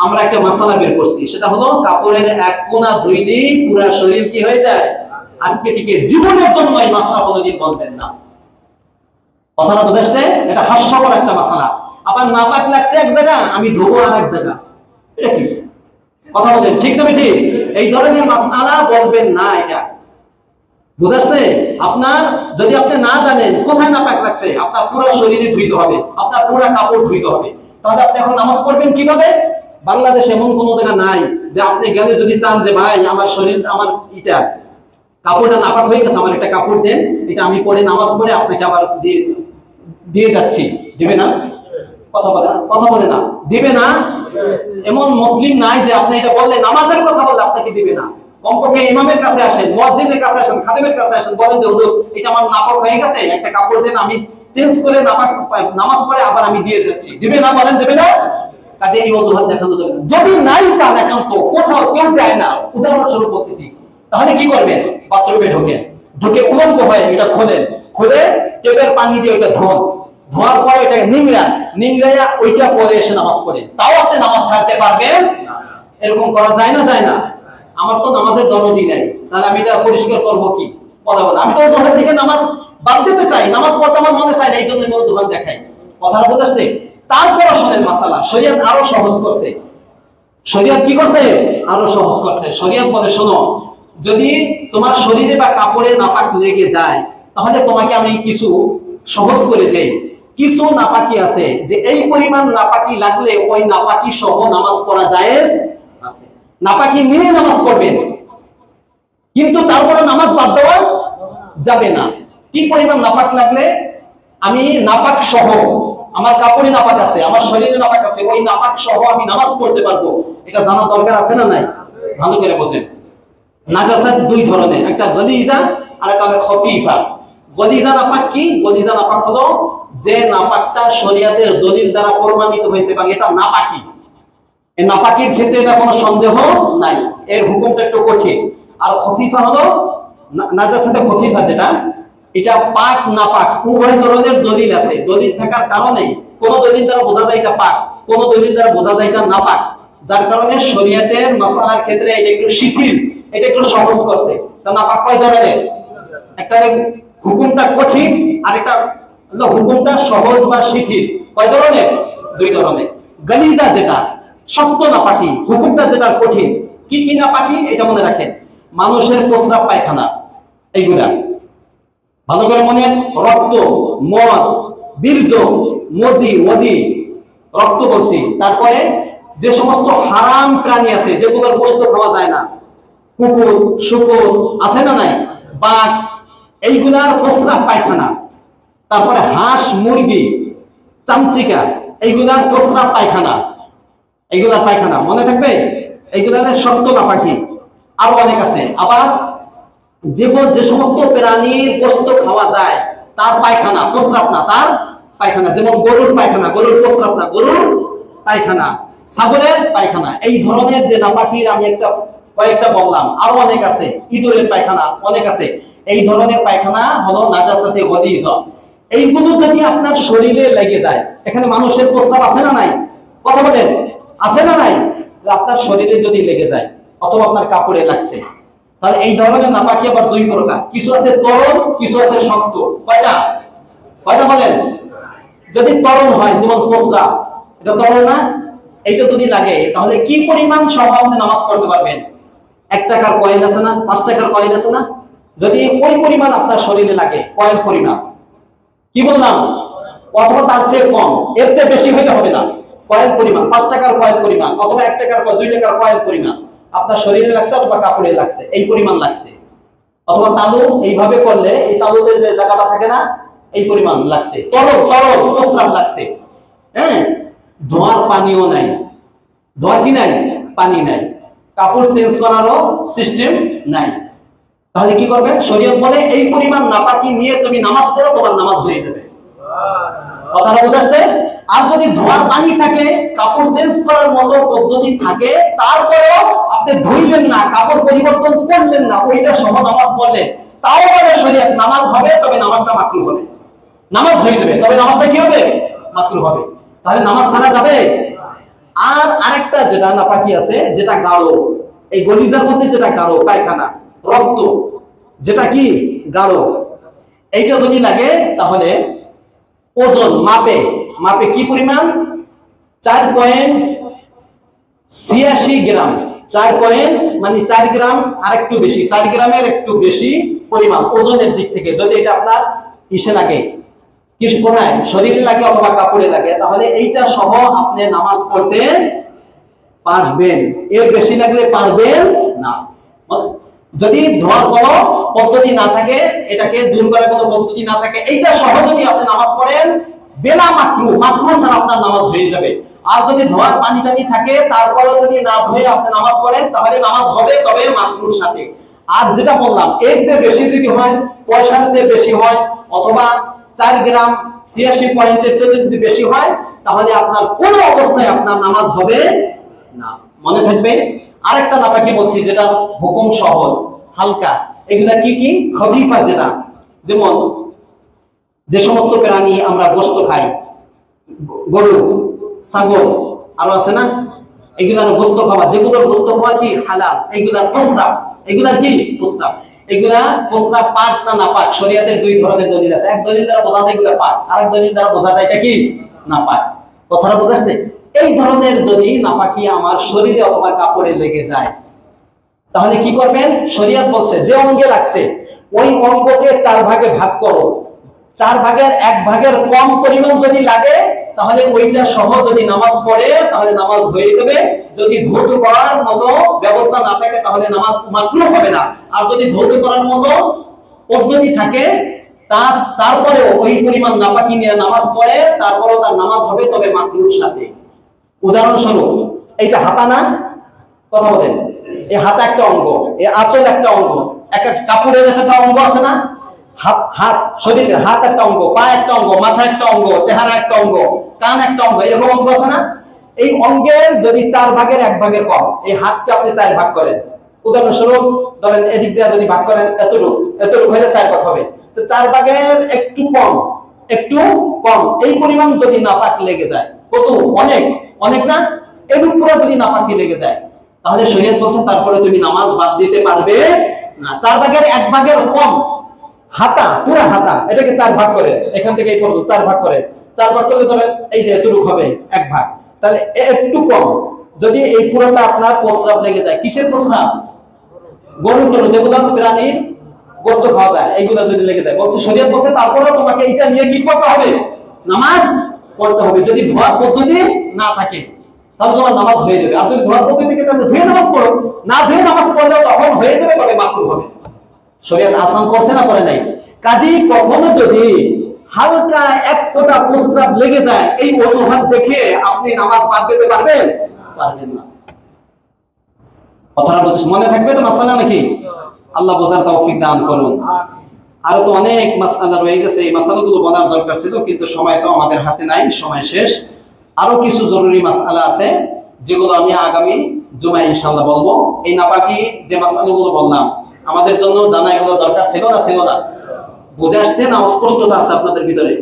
আমরা একটা মাসালা বের করছি, সেটা হলো কাপড়ের এক কোণা ধুইলেই পুরো শরীর কি হয়ে যায়? আজকে থেকে জীবনের জন্য এই মাসালা কোনোদিন বলবেন না। কথাটা বুঝাচ্ছে? এটা হাস্যকর একটা মাসালা। আবার নাপাক লাগছে এক জায়গা, আমি ধোবো আর এক জায়গা, এটা কি কথা বলেন? ঠিক তবে ঠিক এই ধরনের মাসালা বলবেন না। এটা বুঝাচ্ছে? আপনার যদি আপনি না জানেন কোথায় নাপাক লাগছে, আপনার পুরো শরীরে ধুইতে হবে, আপনার পুরো কাপড় ধুইতে হবে। তাহলে আপনি এখন নামাজ পড়বেন কিভাবে? বাংলাদেশে এমন কোন জায়গা নাই যে আপনি গেলে যদি চান যে ভাই আমার শরীর আমার কাপড়টা নাপাক হয়ে গেছে, আমার একটা কাপড় দেন, এটা আমি পরে নামাজ পড়ে আপনাকে আবার দিয়ে যাচ্ছি, দিবে না? কথা বলে না, দিবে না? এমন মুসলিম নাই যে আপনি এটা বললে নামাজের কথা বললে আপনাকে দিবে না। কমপক্ষে ইমামের কাছে আসেন, মুয়াজ্জিনের কাছে আসেন, খাদেমের কাছে আসেন, বলেন যে হুজুর এটা আমার নাপাক হয়ে গেছে, একটা কাপড় দেন, আমি চেঞ্জ করে নামাজ পড়ে আবার আমি দিয়ে যাচ্ছি, দিবে না? বলেন দেবে না? কাজে এই অজুহাত দেখানো যাবে না। যদি নাই পান একান্ত, কোথাও কেউ দেয় না, উদাহরণস্বরূপ বলতেছি, তাহলে কি করবেন? বাথরুমে ঢুকে উলঙ্গ হয়ে এটা খুলে টেপের পানি দিয়ে ওইটা ধোয়ার পরে এটাকে নিংড়াইয়া ওইটা পরে এসে নামাজ পড়ে, তাও আপনি নামাজ ছাড়তে পারবেন? এরকম করা যায় না? যায় না? আমার তো নামাজের দরদই নাই, তাহলে আমি এটা পরিষ্কার করবো কি? কথা বলে আমি তো ওজুহাত থেকে নামাজ বাদ দিতে চাই, নামাজ পড়তে আমার মনে চাই না, এই জন্য আমি ওজুহাত দেখাই। কথাটা বুঝাচ্ছে? তারপর শোনেন মাসালা, শরীয়ত আরো সহজ করছে। শরীয়ত কি করছে? আরো সহজ করছে। শরীয়ত বলে শোনো, যদি তোমার শরীরে বা কাপড়ে নাপাক লেগে যায় তাহলে তোমাকে আমি কিছু সহজ করে দেই। কিছু নাপাকি আছে যে এই পরিমাণ নাপাকি লাগলে ওই নাপাকি সহ নামাজ পড়া জায়েজ আছে, নাপাকি নিয়ে নামাজ পড়বেন, কিন্তু তারপরে নামাজ বাদ দেওয়া যাবে না। কি পরিমাণ নাপাক লাগলে? আমি নাপাক সহ, আমার কাপড়ে নাপাক আছে, আমার শরীরে নাপাক আছে, ওই নাপাক সহ আমি নামাজ পড়তে পারবো, এটা জানা দরকার আছে না নাই? ভালো করে বোঝেন। নাজাসাত দুই ধরনের, একটা গলিজা আর একটা হলো খফিফা। গলিজা নাপাক কি? গলিজা নাপাক হলো যে নাপাকটা শরীয়তের দলিল দ্বারা প্রমাণিত হয়েছে এবং এটা নাপাকি, এই নাপাকির ক্ষেত্রে এটা কোনো সন্দেহ নাই, এর হুকুমটা একটু কঠিন। আর খফিফা হলো নাজাসাতে খফিফা, যেটা এটা পাক নাপাক উভয় ধরনের দলিল আছে, দলিল থাকার কারণে কোন দলিল দ্বারা বোঝা যায় এটা পাক, কোন দলিল দ্বারা বোঝা যায় এটা নাপাক, যার কারণে শরীয়তের মাসালার ক্ষেত্রে এটা একটু শিথিল, এটা একটু সহজ করছে। তা নাপাক কয় ধরনের? একটা হুকুমটা কঠিন আর একটা হলো হুকুমটা সহজ বা শিথিল। কয় ধরনের? দুই ধরনের। গলিজা যেটা শক্ত নাপাকি, হুকুমটা যেটা কঠিন। কি কি নাপাকি এটা মনে রাখেন, মানুষের প্রস্রাব পায়খানা, এইগুলা ভালো করে মনে, রক্ত, মদ, বীর্য, মজি, ওদি, রক্ত বলছি, তারপরে যে সমস্ত হারাম প্রাণী আছে যেগুলোর গোশত খাওয়া যায় না, কুকুর, শুকুর আছে না নাই, বাঘ, এইগুলার প্রস্রাব পায়খানা, তারপরে হাঁস, মুরগি, চামচিকা, এইগুলার প্রস্রাব পায়খানা, এইগুলার পায়খানা মনে থাকবে, এইগুলার শক্ত নাপাকি। আরো অনেক আছে। আবার যে সমস্ত প্রাণীর গোশত খাওয়া যায় তার পায়খানা, প্রস্রাব না, তার পায়খানা, যেমন গরুর পায়খানা, গরুর প্রস্রাব না, গরুর পায়খানা, ছাগলের পায়খানা, এই ধরনের যে নাপাকির আমি কয়েকটা বললাম, আরো অনেক আছে, ইঁদুরের পায়খানা অনেক আছে। এই ধরনের পায়খানা হলো নাজাসাতে গলিজা। এইগুলো যদি আপনার শরীরে লেগে যায়, এখানে মানুষের প্রস্রাব আছে না নাই? কথা বলেন, আছে না নাই? আপনার শরীরে যদি লেগে যায় অথবা আপনার কাপড়ে লাগছে, তাহলে এই ধরনের নাপাকি আবার দুই প্রকার, কিছু আছে তরল, কিছু আছে শক্ত। কয়টা? কয়টা বলেন? যদি তরল হয়, যেমন প্রস্রাব, এটা তরল না? এইটা যদি লাগে তাহলে কি পরিমাণ সহ আপনি নামাজ পড়তে পারবেন? 1 টাকার কয়েন আছে না, 5 টাকার কয়েন আছে না, যদি ওই পরিমাণ আপনার শরীরে লাগে, কয়েন পরিমাণ, কি বললাম, অথবা তার চেয়ে কম, এর চেয়ে বেশি হইতে হবে না, কয়েন পরিমাণ, 5 টাকার কয়েন পরিমাণ অথবা 1 টাকার কয়েন, 2 টাকার কয়েন পরিমাণ আপনার শরীরে লাগছে অথবা কাপড়ে লাগছে, এই পরিমাণ লাগছে। অথবা তালু এইভাবে করলে এই তালুতে যে জায়গাটা থাকে না, এই পরিমাণ লাগছে। তরল তরল প্রস্রাব লাগছে, হ্যাঁ, ধোয়ার পানিও নাই, ধোয়ার কি নাই, পানি নাই, কাপড় চেঞ্জ করারও সিস্টেম নাই। তাহলে কি করবেন? শরীয়ত বলে এই পরিমাণ নাপাকি নিয়ে তুমি নামাজ পড়ো, তোমার নামাজ হয়ে যাবে। কথাটা বোঝাচ্ছে? আর যদি ধোয়ার পানি থাকে, কাপড় চেঞ্জ করার মতো পদ্ধতি থাকে, তারপরেও আপনি ধুইলেন না, কাপড় পরিবর্তন করলেন না, ওইটা সহ নামাজ পড়লেন, তাও বলে শরীয়ত নামাজ হবে, তবে নামাজটা মাকরুহ হবে। নামাজ হয়ে যাবে, তবে নামাজটা কি হবে? মাকরুহ হবে। তাহলে নামাজ ছাড়া যাবে? আর আরেকটা যেটা নাপাকি আছে, যেটা গাঢ়, এই গলিজার মধ্যে যেটা গাঢ়, পায়খানা, রক্ত, যেটা কি গাঢ়, এইটা যদি লাগে তাহলে ওজন মাপে, মাপে কি পরিমাণ? 4.86 গ্রাম, 4 মানে 4 গ্রাম আর একটু বেশি, 4 গ্রামের একটু বেশি পরিমাণ ওজনের দিক থেকে যদি এটা আপনার ইসে লাগে, কিছু কোথায়, শরীরে লাগে অথবা কাপড়ে লাগে, তাহলে এইটা সহ আপনি নামাজ পড়তে পারবেন। এর বেশি লাগলে পারবেন না। যদি ধোয়ার কোনো পদ্ধতি না থাকে, এটাকে দূর করার কোনো পদ্ধতি না থাকে, এইটা সহ যদি আপনি নামাজ পড়েন, বেলা মাকরুহ, মাকরুহ ছাড়া আপনার নামাজ হয়ে যাবে। আর যদি ধোয়ার পানি টানি থাকে, তারপরে যদি না ধুয়ে আপনি নামাজ পড়েন, তাহলে নামাজ হবে, তবে মাকরুহর সাথে। আর যেটা বললাম, এর চেয়ে বেশি যদি হয়, পয়সার চেয়ে বেশি হয়, অথবা 4 গ্রাম 86 পয়েন্টের চেয়ে যদি বেশি হয়, তাহলে আপনার কোনো অবস্থায় আপনার নামাজ হবে না। মনে থাকবে? আরেকটা নাপাকি বলছি, যেটা হুকুম সহজ, হালকা, এগুলা কি কি? খফিফা, যেটা যেমন যে সমস্ত প্রাণী আমরা গোশত খাই, গরু, ছাগল, আরো আছে না, এগুলার গোশত খাওয়া, যেগুলোর গোশত খাওয়া কি হালাল, এগুলার প্রস্রাব, এগুলার কি প্রস্রাব, এগুলা প্রস্রাব পাক না নাপাক, শরীয়তের দুই ধরনের দলিল আছে। এক দলিল দ্বারা বোঝা যায় এগুলা পাক, আরেক দলিল দ্বারা বোঝা যায় এটা কি নাপাক। কথাটা বোঝাচ্ছে? এই ধরনের যদি নাপাকি আমার শরীরে অথবা কাপড়ে লেগে যায়, তাহলে কি করবেন? শরীয়ত বলছে যে অঙ্গে লাগছে ওই অঙ্গকে 4 ভাগে ভাগ করো, 4 ভাগের 1 ভাগের কম পরিমাণ যদি লাগে, তাহলে ওইটা সহ যদি নামাজ পড়ে, তাহলে নামাজ হয়ে যাবে। যদি ধৌত করার মতো ব্যবস্থা না থাকে, তাহলে নামাজ মাকরুহ হবে না। আর যদি ধৌত করার মতো পদ্ধতি থাকে, তারপরেও ওই পরিমাণ নাপাকি নিয়ে নামাজ পড়ে, তারপরেও তার নামাজ হবে, তবে মাকরুহর সাথে। উদাহরণস্বরূপ, এইটা হাতা না? কথা বলেন, এই হাতা একটা অঙ্গ, এই আঁচল একটা অঙ্গ, একটা কাপড়ের একটা অঙ্গ আছে না? হাত, হাত শরীরের হাত একটা অঙ্গ, পা একটা অঙ্গ, মাথা একটা অঙ্গ, চেহারা একটা অঙ্গ, কান একটা অঙ্গ, এরকম অঙ্গ আছে না? এই অঙ্গের যদি 4 ভাগের 1 ভাগের কম, এই হাতকে আপনি 4 ভাগ করেন, উদাহরণস্বরূপ ধরেন এদিক দিয়ে যদি ভাগ করেন, এতটুকু এতটুকু হলে 4 ভাগ হবে, তো 4 ভাগের একটু কম, একটু কম, এই পরিমাণ যদি নাপাক লেগে যায়, কত, অনেক, অনেক না, এর উপরে যদি নাপাকি লেগে যায়, তাহলে শরীয়ত বলছে তারপরে তুমি নামাজ বাদ দিতে পারবে না। 4 ভাগের 1 ভাগের কম, হাতা, পুরা হাতা, এটাকে 4 ভাগ করে, এখান থেকে এই পর্যন্ত 4 ভাগ করে, 4 ভাগ করলে ধরেন এই যে এতটুকু হবে 1 ভাগ, তাহলে একটু কম যদি এই পুরোটা আপনার প্রস্রাব লেগে যায়, কিসের প্রস্রাব? গরুর গরু, যেগুলো প্রাণীর গোশত খাওয়া যায়, এইগুলো যদি লেগে যায়, বলছে শরীয়ত বলছে তারপরেও তোমাকে এটা নিয়ে কি করতে হবে? নামাজ পড়তে হবে। যদি ধোয়ার পদ্ধতি না থাকে, তাহলে তোমার নামাজ হয়ে যাবে। আর যদি ধোয়ার পদ্ধতি থেকে তাহলে ধুয়ে নামাজ পড়ো, না ধুয়ে নামাজ পড়লেও তখন হয়ে যাবে, তবে মাকরুহ হবে। শরীয়ত আসান করছে না করে নাই? কাজেই কখনো যদি হালকা 1 ফোঁটা প্রস্রাব লেগে যায়, এই অজুহাত দেখে আপনি নামাজ বাদ দিতে পারবেন? পারবেন না। কথাটা মনে থাকবে তো মাসালা নাকি? আল্লাহ বোঝার তৌফিক দান করুন। আরো তো অনেক মাসআলা রয়ে গেছে, এই মাসআলাগুলো বলার দরকার ছিল, কিন্তু সময় তো আমাদের হাতে নাই, সময় শেষ। আরো কিছু জরুরি মাসআলা আছে, যেগুলো আমি আগামী জুমায় ইনশাআল্লাহ বলবো। এই নাপাকি যে মাসআলাগুলো বললাম, আমাদের জন্য জানা এগুলো দরকার ছিল না? ছিল না? বুঝে আসছে না? অস্পষ্টতা আছে আপনাদের ভিতরে?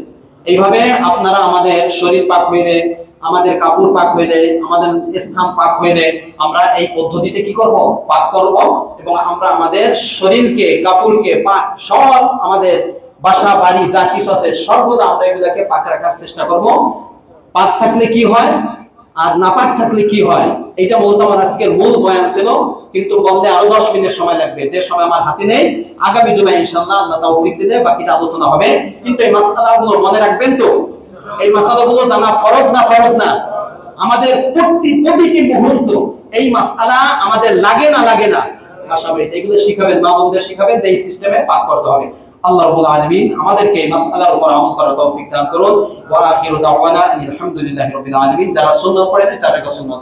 এইভাবে আপনারা আমাদের শরীর পাক হইলে আমাদের কাপড় পাক হইলে, আমাদের স্থান পাক হইলে আমরা এই পদ্ধতিতে কি করব? পাক করব। এবং আমরা আমাদের শরীরকে, কাপড়কে, পাক সব আমাদের বাসা বাড়ি যা কিছু আছে সর্বদা আমরা এগুলাকে পাক রাখার চেষ্টা করব। পাক থাকলে কি হয় আর নাপাক থাকলে কি হয়, এটা মূলত আমার আজকের মূল বয়ান ছিল, কিন্তু বললে আরো 10 মিনিট সময় লাগবে, যে সময় আমার হাতে নেই। আগামী জুমায় ইনশাআল্লাহ আল্লাহ তৌফিক দিলে বাকিটা আলোচনা হবে। কিন্তু এই মাসআলাগুলো মনে রাখবেন তো, এই মাসআলাগুলো জানা ফরজ না? ফরজ না? আমাদের প্রতিটি মুহূর্ত এই মাসআলা আমাদের লাগে না? লাগে না? আশাবাদী এগুলো শিখাবেন, মা বোনদের শিখাবেন যে এই সিস্টেমে পাক করতে হবে। আল্লাহ রাব্বুল আলামিন আমাদেরকে এই মাসআলার উপর আমল করার তৌফিক দান করুন। ওয়া আখিরু দাওয়ানা আলহামদুলিল্লাহি রাব্বিল আলামিন। যারা সুন্নাত পড়েন তাদেরকে সুন্নাত